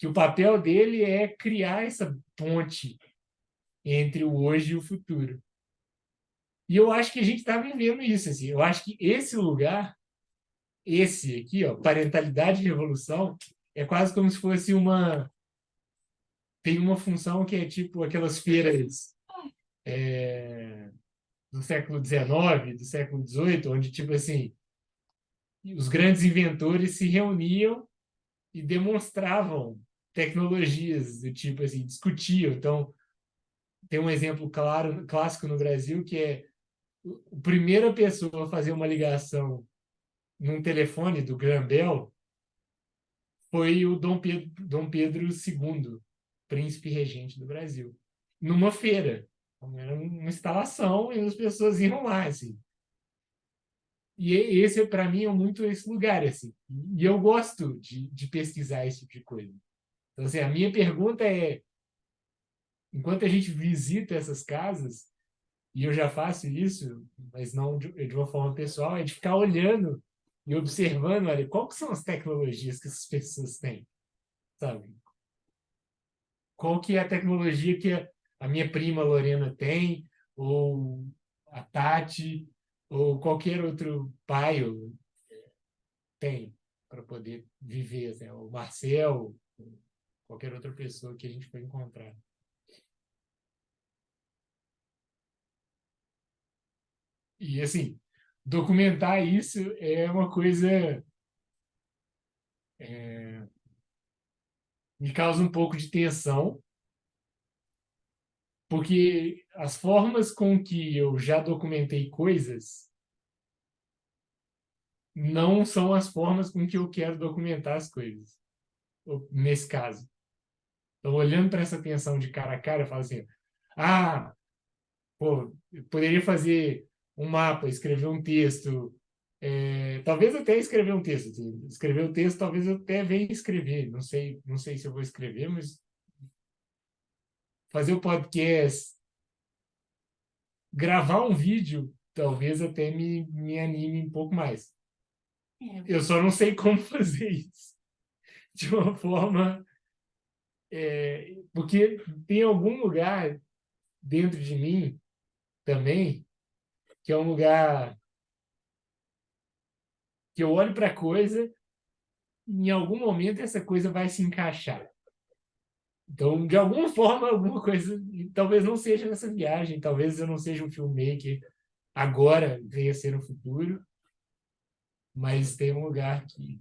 o papel dele é criar essa ponte entre o hoje e o futuro. E eu acho que a gente está vivendo isso, assim. Eu acho que esse lugar, esse aqui, ó, parentalidade e revolução, é quase como se fosse tem uma função que é tipo aquelas feiras do século XIX, do século XVIII, onde, tipo assim, os grandes inventores se reuniam e demonstravam tecnologias do tipo assim, discutiam. Então, tem um exemplo claro, clássico no Brasil, que é a primeira pessoa a fazer uma ligação num telefone do Graham Bell foi o Dom Pedro II, príncipe regente do Brasil, numa feira. Então, era uma instalação e as pessoas iam lá, assim. E esse, para mim, é muito esse lugar, assim. E eu gosto de pesquisar esse tipo de coisa. Então, assim, a minha pergunta é, enquanto a gente visita essas casas, e eu já faço isso, mas não de uma forma pessoal, é de ficar olhando e observando, olha, quais são as tecnologias que essas pessoas têm, sabe? Qual que é a tecnologia que a minha prima Lorena tem, ou a Tati, ou qualquer outro pai tem para poder viver, assim, o Marcel, qualquer outra pessoa que a gente for encontrar. E assim, documentar isso é uma coisa me causa um pouco de tensão, porque as formas com que eu já documentei coisas não são as formas com que eu quero documentar as coisas, nesse caso. Então, olhando para essa tensão de cara a cara, eu falo assim: ah, pô, eu poderia fazer um mapa, escrever um texto, talvez até escrever um texto. Escrever o texto, talvez eu até venha escrever. Não sei se eu vou escrever, mas fazer o podcast, gravar um vídeo, talvez até me anime um pouco mais. Eu só não sei como fazer isso de uma forma. Porque tem algum lugar dentro de mim também, que é um lugar que eu olho para a coisa e em algum momento essa coisa vai se encaixar. Então, de alguma forma, alguma coisa, e talvez não seja nessa viagem, talvez eu não seja um filmmaker agora, venha a ser no futuro, mas tem um lugar que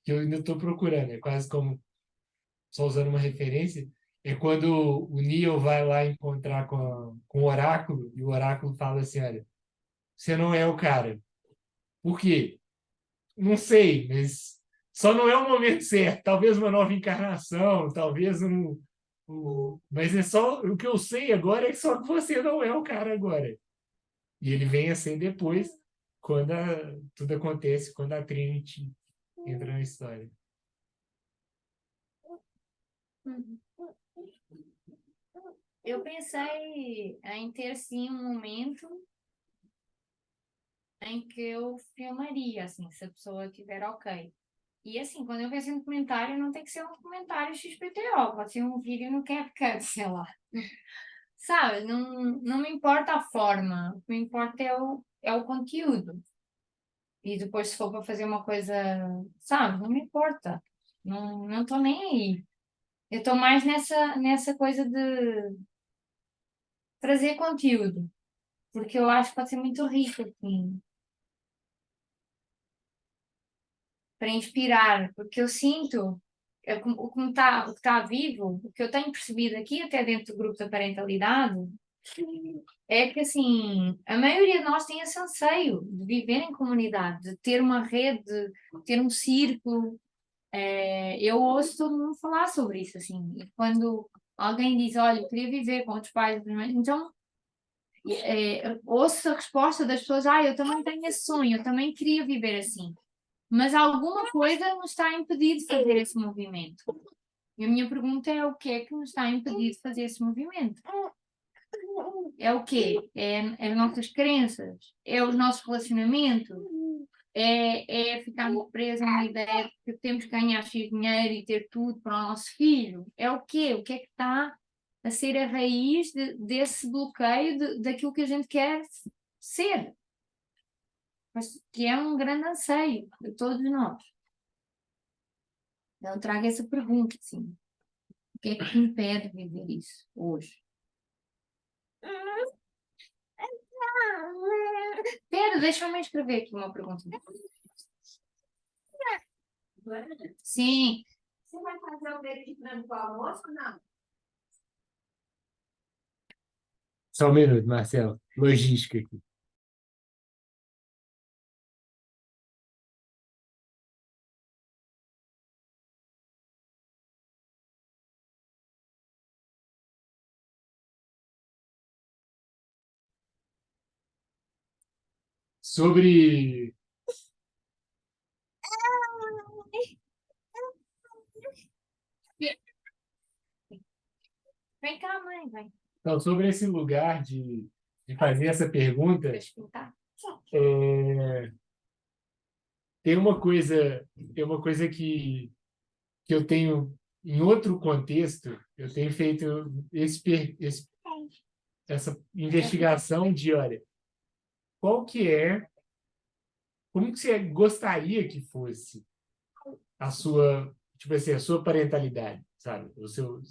eu ainda estou procurando. É quase como, só usando uma referência, é quando o Neo vai lá encontrar com o Oráculo, e o Oráculo fala assim: olha, você não é o cara. Por quê? Não sei, mas só não é o momento certo. Talvez uma nova encarnação, talvez mas é só o que eu sei agora é que só que você não é o cara agora. E ele vem a ser depois, quando tudo acontece, quando a Trinity entra na história. Eu pensei em ter, assim, um momento em que eu filmaria, assim, se a pessoa estiver ok. E, assim, quando eu penso em documentário, não tem que ser um documentário XPTO, pode ser um vídeo no CapCut, sei lá. sabe? Não me importa a forma, o que me importa é o conteúdo. E depois, se for para fazer uma coisa, sabe? Não me importa. Não estou nem aí. Eu estou mais nessa coisa de trazer conteúdo, porque eu acho que pode ser muito rico, assim, para inspirar, porque eu sinto o que está vivo, o que eu tenho percebido aqui, até dentro do grupo da parentalidade, é que, assim, a maioria de nós tem esse anseio de viver em comunidade, de ter uma rede, de ter um círculo. Eu ouço todo mundo falar sobre isso, assim, e quando alguém diz, olha, eu queria viver com outros pais, então, ouço a resposta das pessoas, eu também tenho esse sonho, eu também queria viver assim. Mas alguma coisa nos está a impedir de fazer esse movimento. E a minha pergunta é: o que é que nos está a impedir de fazer esse movimento? É o quê? É as nossas crenças? É os nossos relacionamentos? É ficarmos presos na ideia de que temos que ganhar X dinheiro e ter tudo para o nosso filho? É o quê? O que é que está a ser a raiz desse bloqueio daquilo que a gente quer ser? Mas que é um grande anseio de todos nós. Então, eu trago essa pergunta, assim. O que é que te impede de viver isso hoje? Pedro, deixa-me escrever aqui uma pergunta. Sim. Você vai fazer o leite branco para o almoço ou não? Só um minuto, Marcelo. Logística aqui. Sobre, Vem cá, mãe, vem. então, sobre esse lugar de fazer essa pergunta, Deixa eu pintar. é, tem uma coisa que eu tenho, em outro contexto, eu tenho feito essa investigação de, olha, qual que é, como que você gostaria que fosse a sua, tipo assim, a sua parentalidade, sabe? O seu,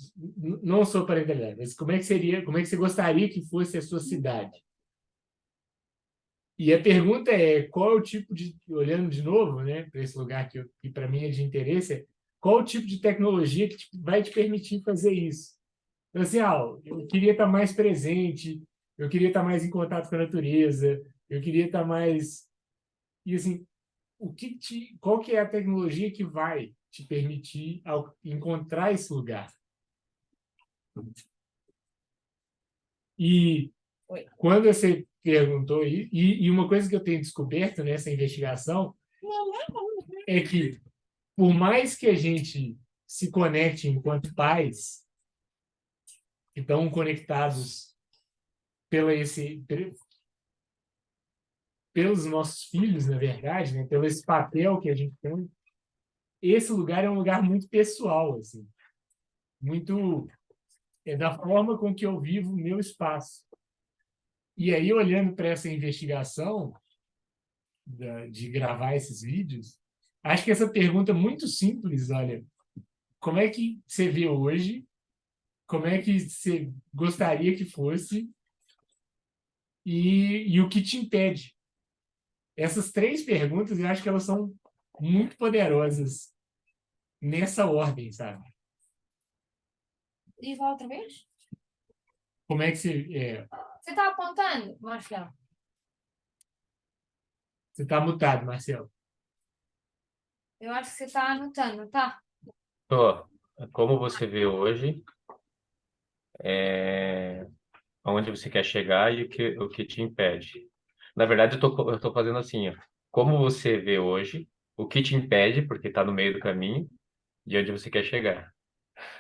não a sua parentalidade, mas como é que seria, como é que você gostaria que fosse a sua cidade? E a pergunta é, qual é o tipo de, olhando de novo, né, para esse lugar que para mim é de interesse, qual é o tipo de tecnologia que vai te permitir fazer isso? Então, assim, eu queria estar mais presente, eu queria estar mais em contato com a natureza, eu queria estar mais... E, assim, qual que é a tecnologia que vai te permitir encontrar esse lugar? E Oi. quando você perguntou, e uma coisa que eu tenho descoberto nessa investigação é que, por mais que a gente se conecte enquanto pais, que estão conectados pelos nossos filhos, na verdade, né, pelo esse papel que a gente tem, esse lugar é um lugar muito pessoal, assim, muito da forma com que eu vivo o meu espaço. E aí, olhando para essa investigação de gravar esses vídeos, acho que essa pergunta muito simples, olha, como é que você vê hoje? Como é que você gostaria que fosse? E o que te impede? Essas três perguntas, eu acho que elas são muito poderosas nessa ordem, sabe? Diz lá outra vez. Como é que você... Você está apontando, Marcelo? você está mutado, Marcelo. Eu acho que você está anotando, tá? Ó, como você vê hoje, aonde você quer chegar e o que te impede. Na verdade, eu tô fazendo assim, ó. Como você vê hoje, o que te impede, porque está no meio do caminho, e onde você quer chegar.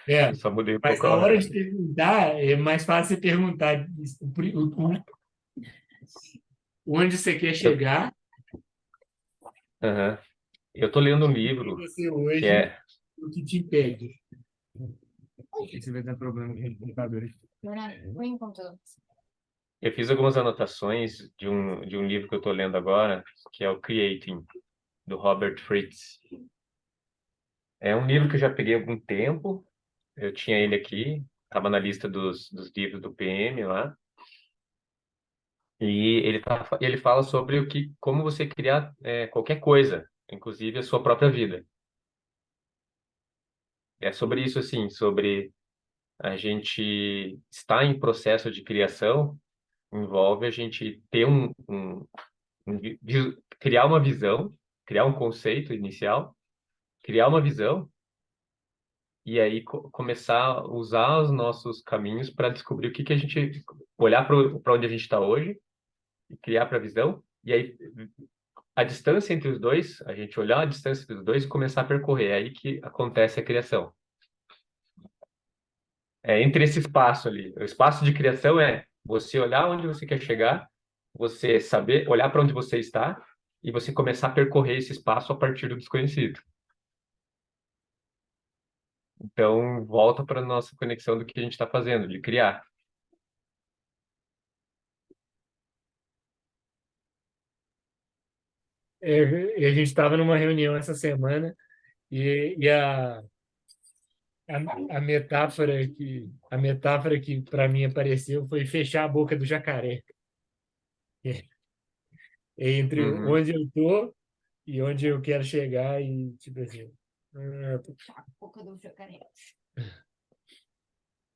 É, Eu só mudei um mas pouco na a hora de ordem. perguntar, é mais fácil você perguntar onde você quer Eu, chegar aham. Eu tô lendo um e livro você que hoje, é o que te impede. Você vai dar problema com o computador aqui. Põe o computador. Eu fiz algumas anotações de um livro que eu estou lendo agora, que é o Creating, do Robert Fritz. É um livro que eu já peguei há algum tempo, eu tinha ele aqui, estava na lista dos livros do PM lá, e ele fala sobre como você criar qualquer coisa, inclusive a sua própria vida. É sobre isso, assim, sobre a gente estar em processo de criação, envolve a gente ter criar uma visão, criar um conceito inicial, criar uma visão e aí começar a usar os nossos caminhos para descobrir o que a gente olhar para onde a gente está hoje e criar para a visão e aí a distância entre os dois, a gente olhar a distância entre os dois e começar a percorrer, é aí que acontece a criação. É entre esse espaço ali. O espaço de criação é você olhar onde você quer chegar, você saber olhar para onde você está e você começar a percorrer esse espaço a partir do desconhecido. Então, volta para a nossa conexão do que a gente está fazendo, de criar. E a gente estava numa reunião essa semana e a metáfora que para mim apareceu foi fechar a boca do jacaré. Entre Uhum. onde eu tô e onde eu quero chegar e tipo assim. ah, Boca do jacaré.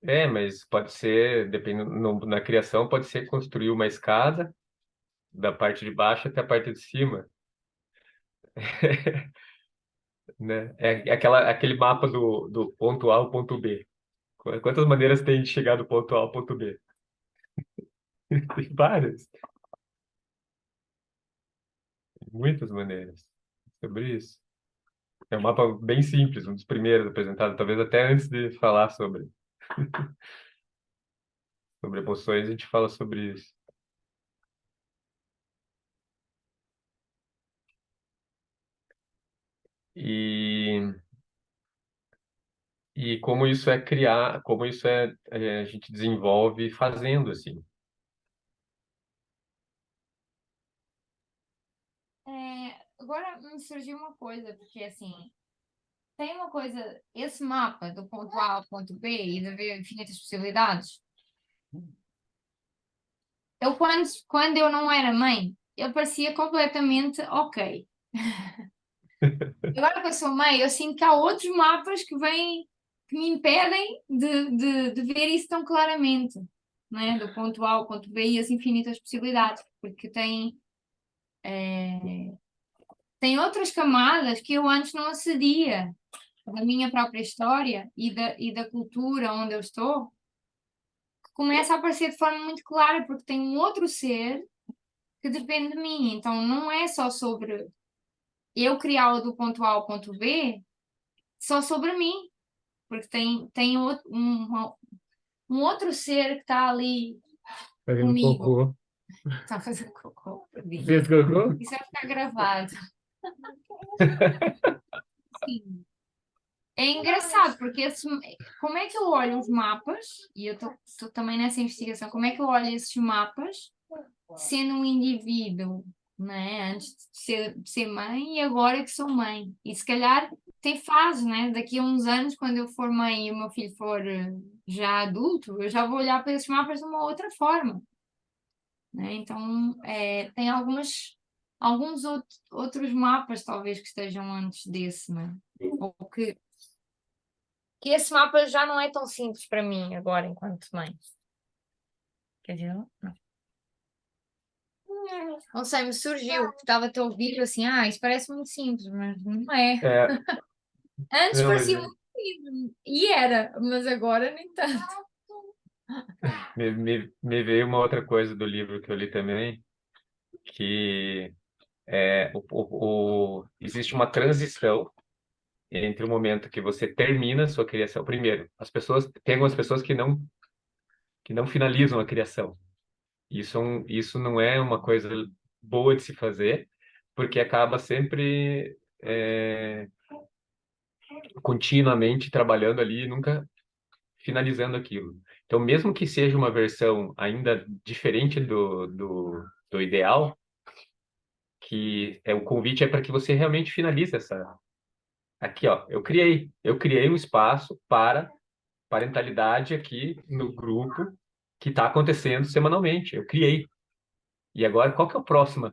É, mas pode ser, dependendo, na criação, pode ser construir uma escada da parte de baixo até a parte de cima, né? Aquele mapa do ponto A ao ponto B. Quantas maneiras tem de chegar do ponto A ao ponto B? Tem várias, muitas maneiras. Sobre isso. É um mapa bem simples, um dos primeiros apresentados, talvez até antes de falar sobre emoções, a gente fala sobre isso. E, e como isso é criar, como isso a gente desenvolve fazendo, assim. Agora me surgiu uma coisa, porque assim, tem uma coisa, esse mapa do ponto A ao ponto B e de haver infinitas possibilidades. Quando eu não era mãe, eu parecia completamente ok. Agora que eu sou mãe, eu sinto que há outros mapas que vêm, que me impedem de ver isso tão claramente, né? Do ponto A ao ponto B e as infinitas possibilidades, porque tem outras camadas que eu antes não acedia da minha própria história e da cultura onde eu estou, que começa a aparecer de forma muito clara, porque tem um outro ser que depende de mim. Então não é só sobre eu criar o do ponto A ao ponto B, só sobre mim, porque tem um outro ser que está ali Fazendo comigo. cocô. Está a fazer cocô. Fez cocô? Isso vai ficar gravado. Sim. É engraçado, porque como é que eu olho os mapas, e eu estou também nessa investigação, como é que eu olho esses mapas sendo um indivíduo, né? Antes de ser mãe e agora que sou mãe. E se calhar tem fases, né? Daqui a uns anos, quando eu for mãe e o meu filho for já adulto, eu já vou olhar para esses mapas de uma outra forma, né? Então, tem alguns outros mapas, talvez, que estejam antes desse, né? Ou que esse mapa já não é tão simples para mim agora, enquanto mãe. Quer dizer, não. Não sei, me surgiu, estava a te ouvir assim, isso parece muito simples, mas não é. É, Antes não, mas parecia muito simples, e era, mas agora nem tanto. me veio uma outra coisa do livro que eu li também, que existe uma transição entre o momento que você termina a sua criação. Primeiro, tem algumas pessoas que não finalizam a criação. Isso não é uma coisa boa de se fazer, porque acaba sempre continuamente trabalhando ali e nunca finalizando aquilo. Então, mesmo que seja uma versão ainda diferente do ideal, que é o convite é para que você realmente finalize essa. Aqui, ó, eu criei um espaço para parentalidade aqui no grupo que está acontecendo semanalmente. Eu criei. E agora, qual que é o próximo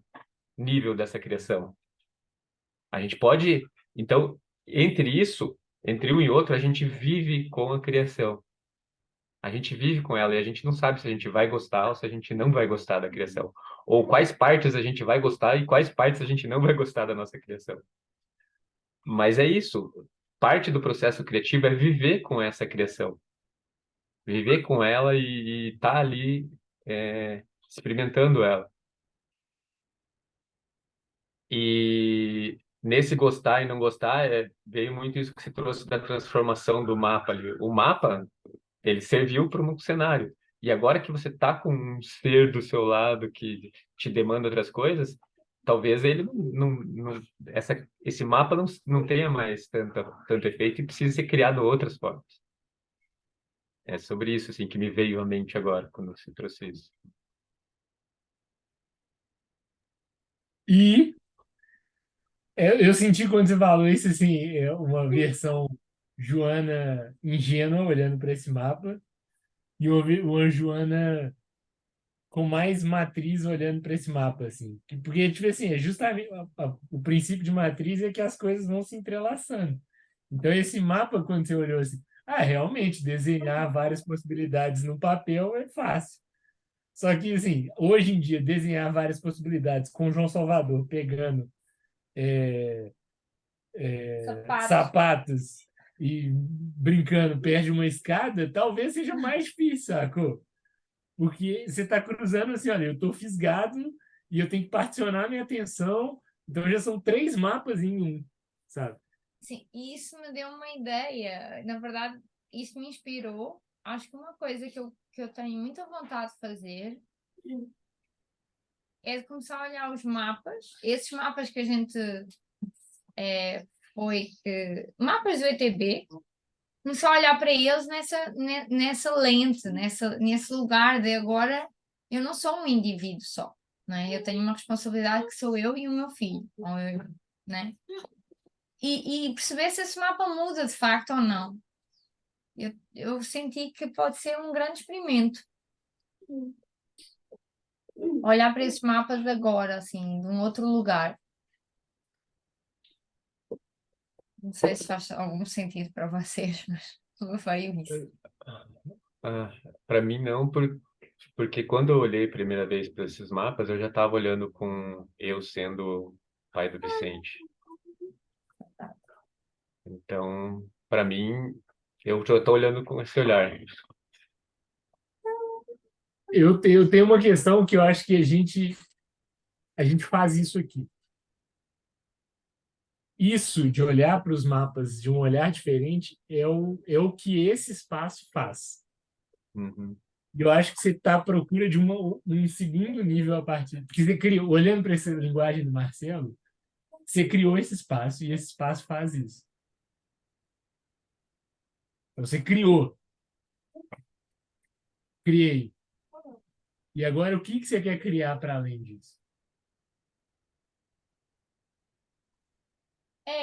nível dessa criação? A gente pode, então, entre um e outro, a gente vive com a criação. A gente vive com ela e a gente não sabe se a gente vai gostar ou se a gente não vai gostar da criação. Ou quais partes a gente vai gostar e quais partes a gente não vai gostar da nossa criação. Mas é isso. Parte do processo criativo é viver com essa criação. Viver com ela e estar ali experimentando ela. E nesse gostar e não gostar, veio muito isso que você trouxe da transformação do mapa ali. O mapa, ele serviu para um cenário. E agora que você está com um ser do seu lado que te demanda outras coisas, talvez ele esse mapa não tenha mais tanto efeito e precise ser criado outras formas. É sobre isso assim, que me veio à mente agora, quando você trouxe isso. E eu senti quando você falou isso, assim, uma versão Joana ingênua olhando para esse mapa e uma Joana com mais matriz olhando para esse mapa, assim. Porque, tipo assim, é justamente o princípio de matriz é que as coisas vão se entrelaçando. Então, esse mapa, quando você olhou assim, realmente, desenhar várias possibilidades no papel é fácil. Só que, assim, hoje em dia, desenhar várias possibilidades com o João Salvador pegando Sapatos. sapatos e brincando perto de uma escada, talvez seja mais difícil, sacou? Porque você está cruzando assim, olha, eu estou fisgado e eu tenho que particionar minha atenção, então já são 3 mapas em um, sabe? Sim, e isso me deu uma ideia. Na verdade, isso me inspirou. Acho que uma coisa que eu tenho muita vontade de fazer é de começar a olhar os mapas, esses mapas que a gente mapas do ETB, começar a olhar para eles nessa lente, nesse lugar de agora eu não sou um indivíduo só, né? Eu tenho uma responsabilidade que sou eu e o meu filho, né? E perceber se esse mapa muda de facto ou não. Eu senti que pode ser um grande experimento. Olhar para esses mapas agora, assim, de um outro lugar. Não sei se faz algum sentido para vocês, mas veio isso. Para mim não, porque quando eu olhei a primeira vez para esses mapas, eu já estava olhando com eu sendo pai do Vicente. Então, para mim, eu já estou olhando com esse olhar. Eu tenho uma questão que eu acho que a gente faz isso aqui. Isso de olhar para os mapas de um olhar diferente é o que esse espaço faz. Uhum, E eu acho que você está à procura de um segundo nível a partir. Porque você criou, olhando para essa linguagem do Marcelo, você criou esse espaço e esse espaço faz isso. Então, você criou, criei. E agora o que você quer criar para além disso?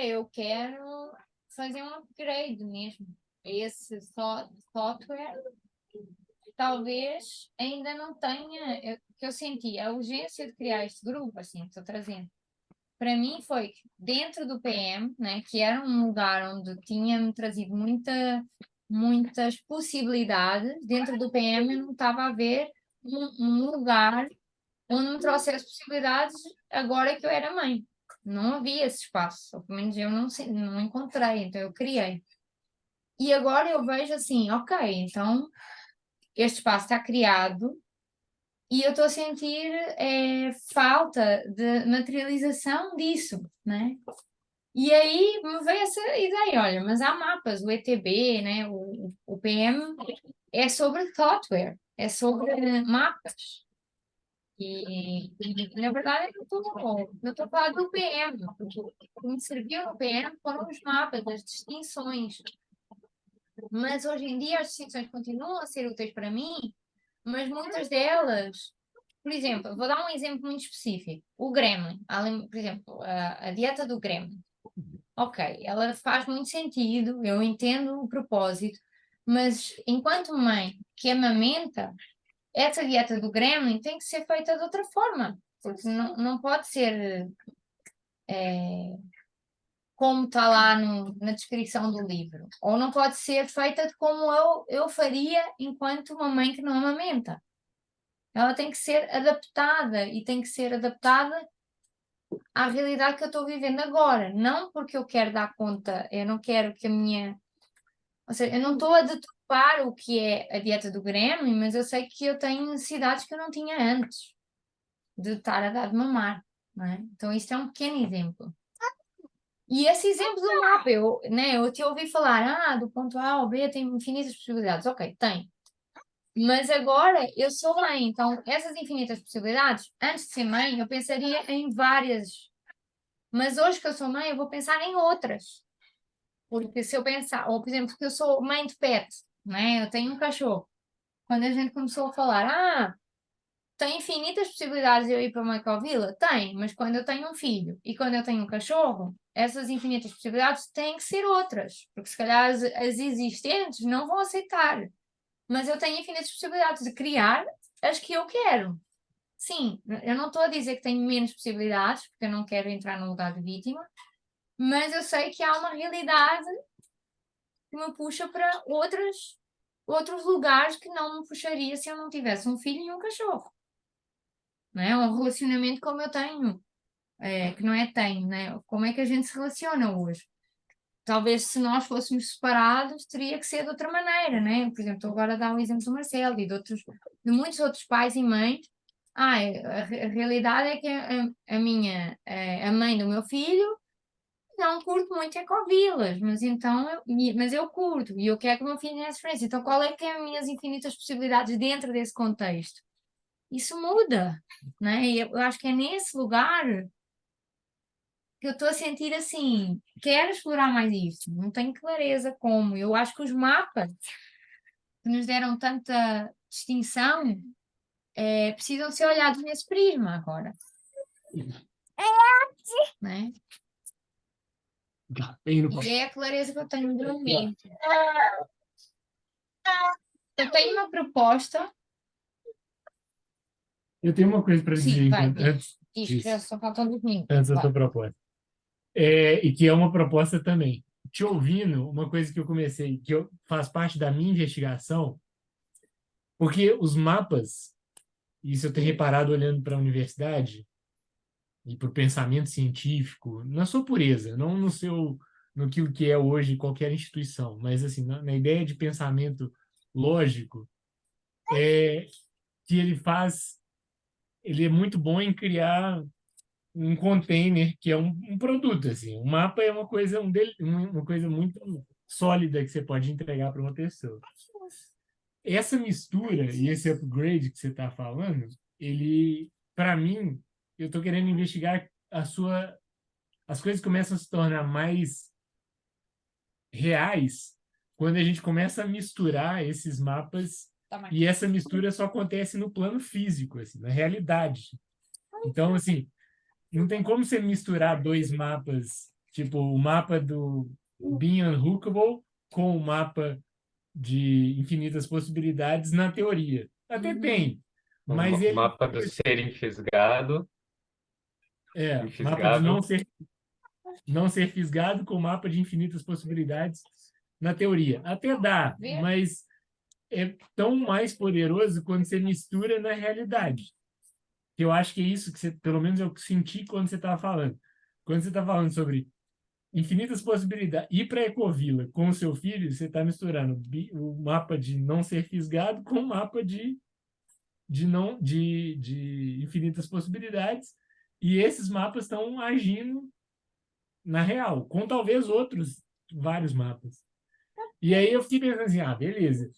Eu quero fazer um upgrade mesmo. Esse software talvez ainda não tenha, que eu senti a urgência de criar este grupo, assim, que estou trazendo. Para mim foi dentro do PM, né, que era um lugar onde tinha-me trazido muitas possibilidades, dentro do PM eu não estava a ver um lugar onde me trouxesse possibilidades agora que eu era mãe. Não havia esse espaço, ou pelo menos eu não encontrei, então eu criei. E agora eu vejo assim, ok, então este espaço está criado e eu estou a sentir falta de materialização disso, né? E aí me veio essa ideia, olha, mas há mapas, o ETB, né? O PM é sobre software, é sobre mapas. Na verdade, eu estou a falar do PM. O que me serviu no PM foram os mapas, as distinções. Mas hoje em dia as distinções continuam a ser úteis para mim, mas muitas delas, por exemplo, vou dar um exemplo muito específico. O gremlin, por exemplo, a dieta do gremlin. Ok, ela faz muito sentido, eu entendo o propósito, mas enquanto mãe que amamenta, essa dieta do gremlin tem que ser feita de outra forma, porque não pode ser como está lá na descrição do livro, ou não pode ser feita de como eu faria enquanto uma mãe que não amamenta. Ela tem que ser adaptada e tem que ser adaptada à realidade que eu estou vivendo agora, não porque eu quero dar conta, eu não quero que a minha. Ou seja, eu não estou a deturpar o que é a dieta do gremlin, mas eu sei que eu tenho necessidades que eu não tinha antes de estar a dar de mamar, não é? Então, isto é um pequeno exemplo. E esse exemplo do mapa, eu te ouvi falar, do ponto A ao B tem infinitas possibilidades. Ok, tem. Mas agora eu sou mãe, então essas infinitas possibilidades, antes de ser mãe, eu pensaria em várias. Mas hoje que eu sou mãe, eu vou pensar em outras. Porque se eu pensar, ou por exemplo, porque eu sou mãe de pet, né? Eu tenho um cachorro. Quando a gente começou a falar, tem infinitas possibilidades de eu ir para uma ecovila? Tem, mas quando eu tenho um filho e quando eu tenho um cachorro, essas infinitas possibilidades têm que ser outras, porque se calhar as existentes não vão aceitar. Mas eu tenho infinitas possibilidades de criar as que eu quero. Sim, eu não estou a dizer que tenho menos possibilidades, porque eu não quero entrar no lugar de vítima, mas eu sei que há uma realidade que me puxa para outros lugares que não me puxaria se eu não tivesse um filho e um cachorro. Não é? Um relacionamento como eu tenho, que não é tenho, né? Como é que a gente se relaciona hoje? Talvez se nós fôssemos separados, teria que ser de outra maneira, né? Por exemplo, estou agora a dar o exemplo do Marcelo e de muitos outros pais e mães. A realidade é que a mãe do meu filho não curto muito ecovilas, mas então mas eu curto e eu quero que o meu filho tenha essa experiência. Então, qual é que é as minhas infinitas possibilidades dentro desse contexto? Isso muda, né? E eu acho que é nesse lugar que eu estou a sentir assim, quero explorar mais isto, não tenho clareza como. Eu acho que os mapas que nos deram tanta distinção precisam ser olhados nesse prisma agora, né? E é a clareza que eu tenho de momento. Eu tenho uma proposta. Eu tenho uma coisa para dizer Sim, vai, antes diz, disso, já só faltam 2 minutos. antes da Vai. tua proposta. E que é uma proposta também. Te ouvindo, uma coisa que eu comecei, faz parte da minha investigação, porque os mapas, isso eu tenho reparado olhando para a universidade e para o pensamento científico, na sua pureza, não no que é hoje qualquer instituição, mas assim, na ideia de pensamento lógico, é que ele é muito bom em criar um container que é um produto assim. O mapa é uma coisa uma coisa muito sólida que você pode entregar para uma pessoa. Essa mistura e esse upgrade que você está falando, ele, para mim, eu estou querendo investigar as coisas começam a se tornar mais reais quando a gente começa a misturar esses mapas e essa mistura só acontece no plano físico, assim, na realidade. Então, assim, não tem como você misturar dois mapas, tipo o mapa do Being Unhookable com o mapa de infinitas possibilidades na teoria. Até tem, O mas ele mapa do ser mapa de infisgável. não ser fisgado com o mapa de infinitas possibilidades na teoria. Até dá, mas é tão mais poderoso quando você mistura na realidade. Eu acho que é isso que você, pelo menos eu senti quando você estava falando. Quando você está falando sobre infinitas possibilidades, ir para a Ecovila com o seu filho, você está misturando o mapa de não ser fisgado com o mapa de infinitas possibilidades, e esses mapas estão agindo na real, com talvez outros vários mapas. E aí eu fiquei pensando assim, beleza.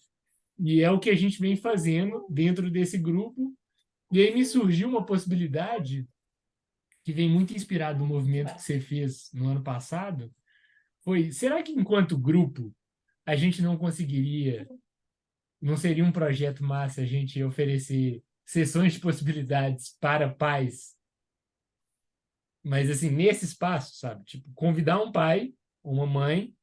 E é o que a gente vem fazendo dentro desse grupo. E aí me surgiu uma possibilidade que vem muito inspirado no movimento que você fez no ano passado. Foi, será que enquanto grupo, a gente não conseguiria, não seria um projeto massa a gente oferecer sessões de possibilidades para pais, mas assim, nesse espaço, sabe? Tipo, convidar um pai ou uma mãe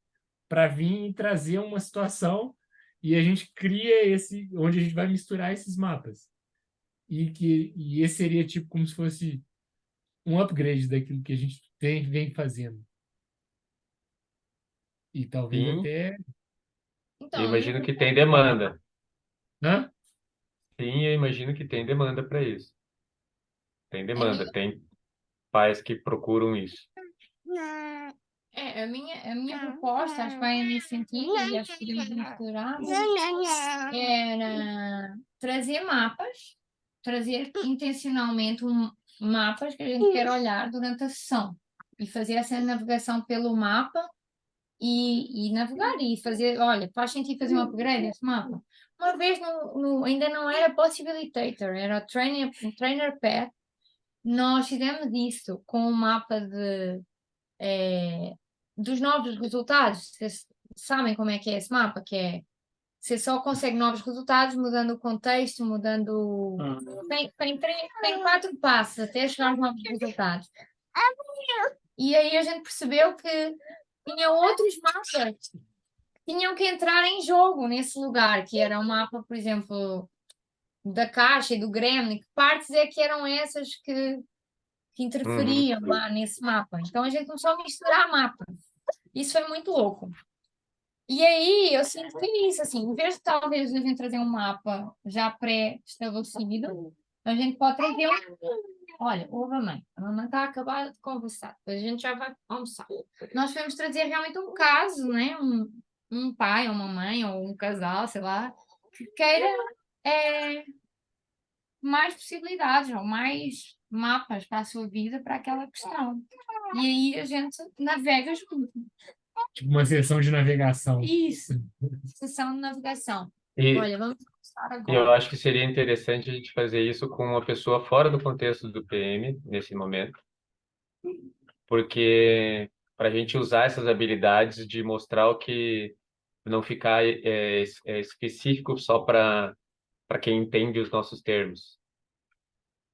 para vir e trazer uma situação e a gente cria esse, onde a gente vai misturar esses mapas. E esse seria tipo como se fosse um upgrade daquilo que a gente vem fazendo. E talvez Sim, até. eu Então, imagino que tem demanda. Hã? Sim, eu imagino que tem demanda para isso. Tem a demanda, minha, tem pais que procuram isso. a minha proposta, acho que vai nesse sentido, e acho que podemos misturar, era trazer mapas, trazer intencionalmente mapas que a gente quer olhar durante a sessão e fazer essa navegação pelo mapa e navegar e fazer, olha, faz sentido fazer um upgrade desse mapa. Uma vez ainda não era Possibilitator, era o Trainer Path. Nós fizemos isso com o mapa dos novos resultados. Vocês sabem como é que é esse mapa? Que é você só consegue novos resultados mudando o contexto, mudando. Tem 4 passos até chegar aos novos resultados. E aí a gente percebeu que tinha outros mapas que tinham que entrar em jogo nesse lugar, que era o mapa, por exemplo, da Caixa e do Gremlin, que partes é que eram essas que Uhum. interferiam lá nesse mapa. Então a gente começou a misturar mapas. Isso foi muito louco. E aí eu sinto que é isso, assim, em vez de talvez a gente trazer um mapa já pré-estabelecido, a gente pode trazer Olha, ouve a mãe. A mamãe está a acabar de conversar. A gente já vai almoçar. Nós vamos trazer realmente um caso, né? Um pai, ou uma mãe, ou um casal, sei lá, que queira é, mais possibilidades, ou mais mapas para a sua vida, para aquela questão. E aí a gente navega junto. Tipo uma sessão de navegação. Isso, sessão de navegação. E, Olha, vamos começar e eu agora. acho que seria interessante a gente fazer isso com uma pessoa fora do contexto do PM, nesse momento, porque para a gente usar essas habilidades de mostrar o que não ficar específico só para quem entende os nossos termos.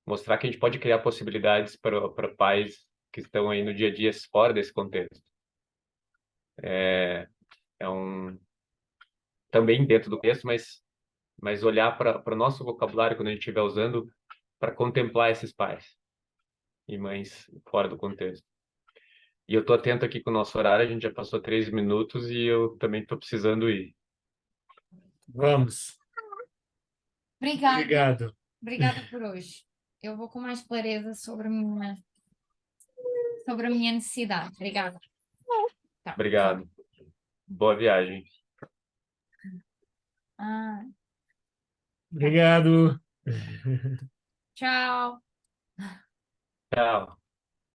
Mostrar que a gente pode criar possibilidades para pais que estão aí no dia a dia fora desse contexto. É um também dentro do texto, mas olhar para o nosso vocabulário quando a gente estiver usando para contemplar esses pais e mães fora do contexto. E eu estou atento aqui com o nosso horário, a gente já passou 3 minutos e eu também estou precisando ir. Vamos. Obrigada, Obrigado. obrigada por hoje. Eu vou com mais clareza sobre a minha necessidade. Obrigada. Tá, tchau. Obrigado. Boa viagem. Ah, tá. Obrigado. Tchau. Tchau.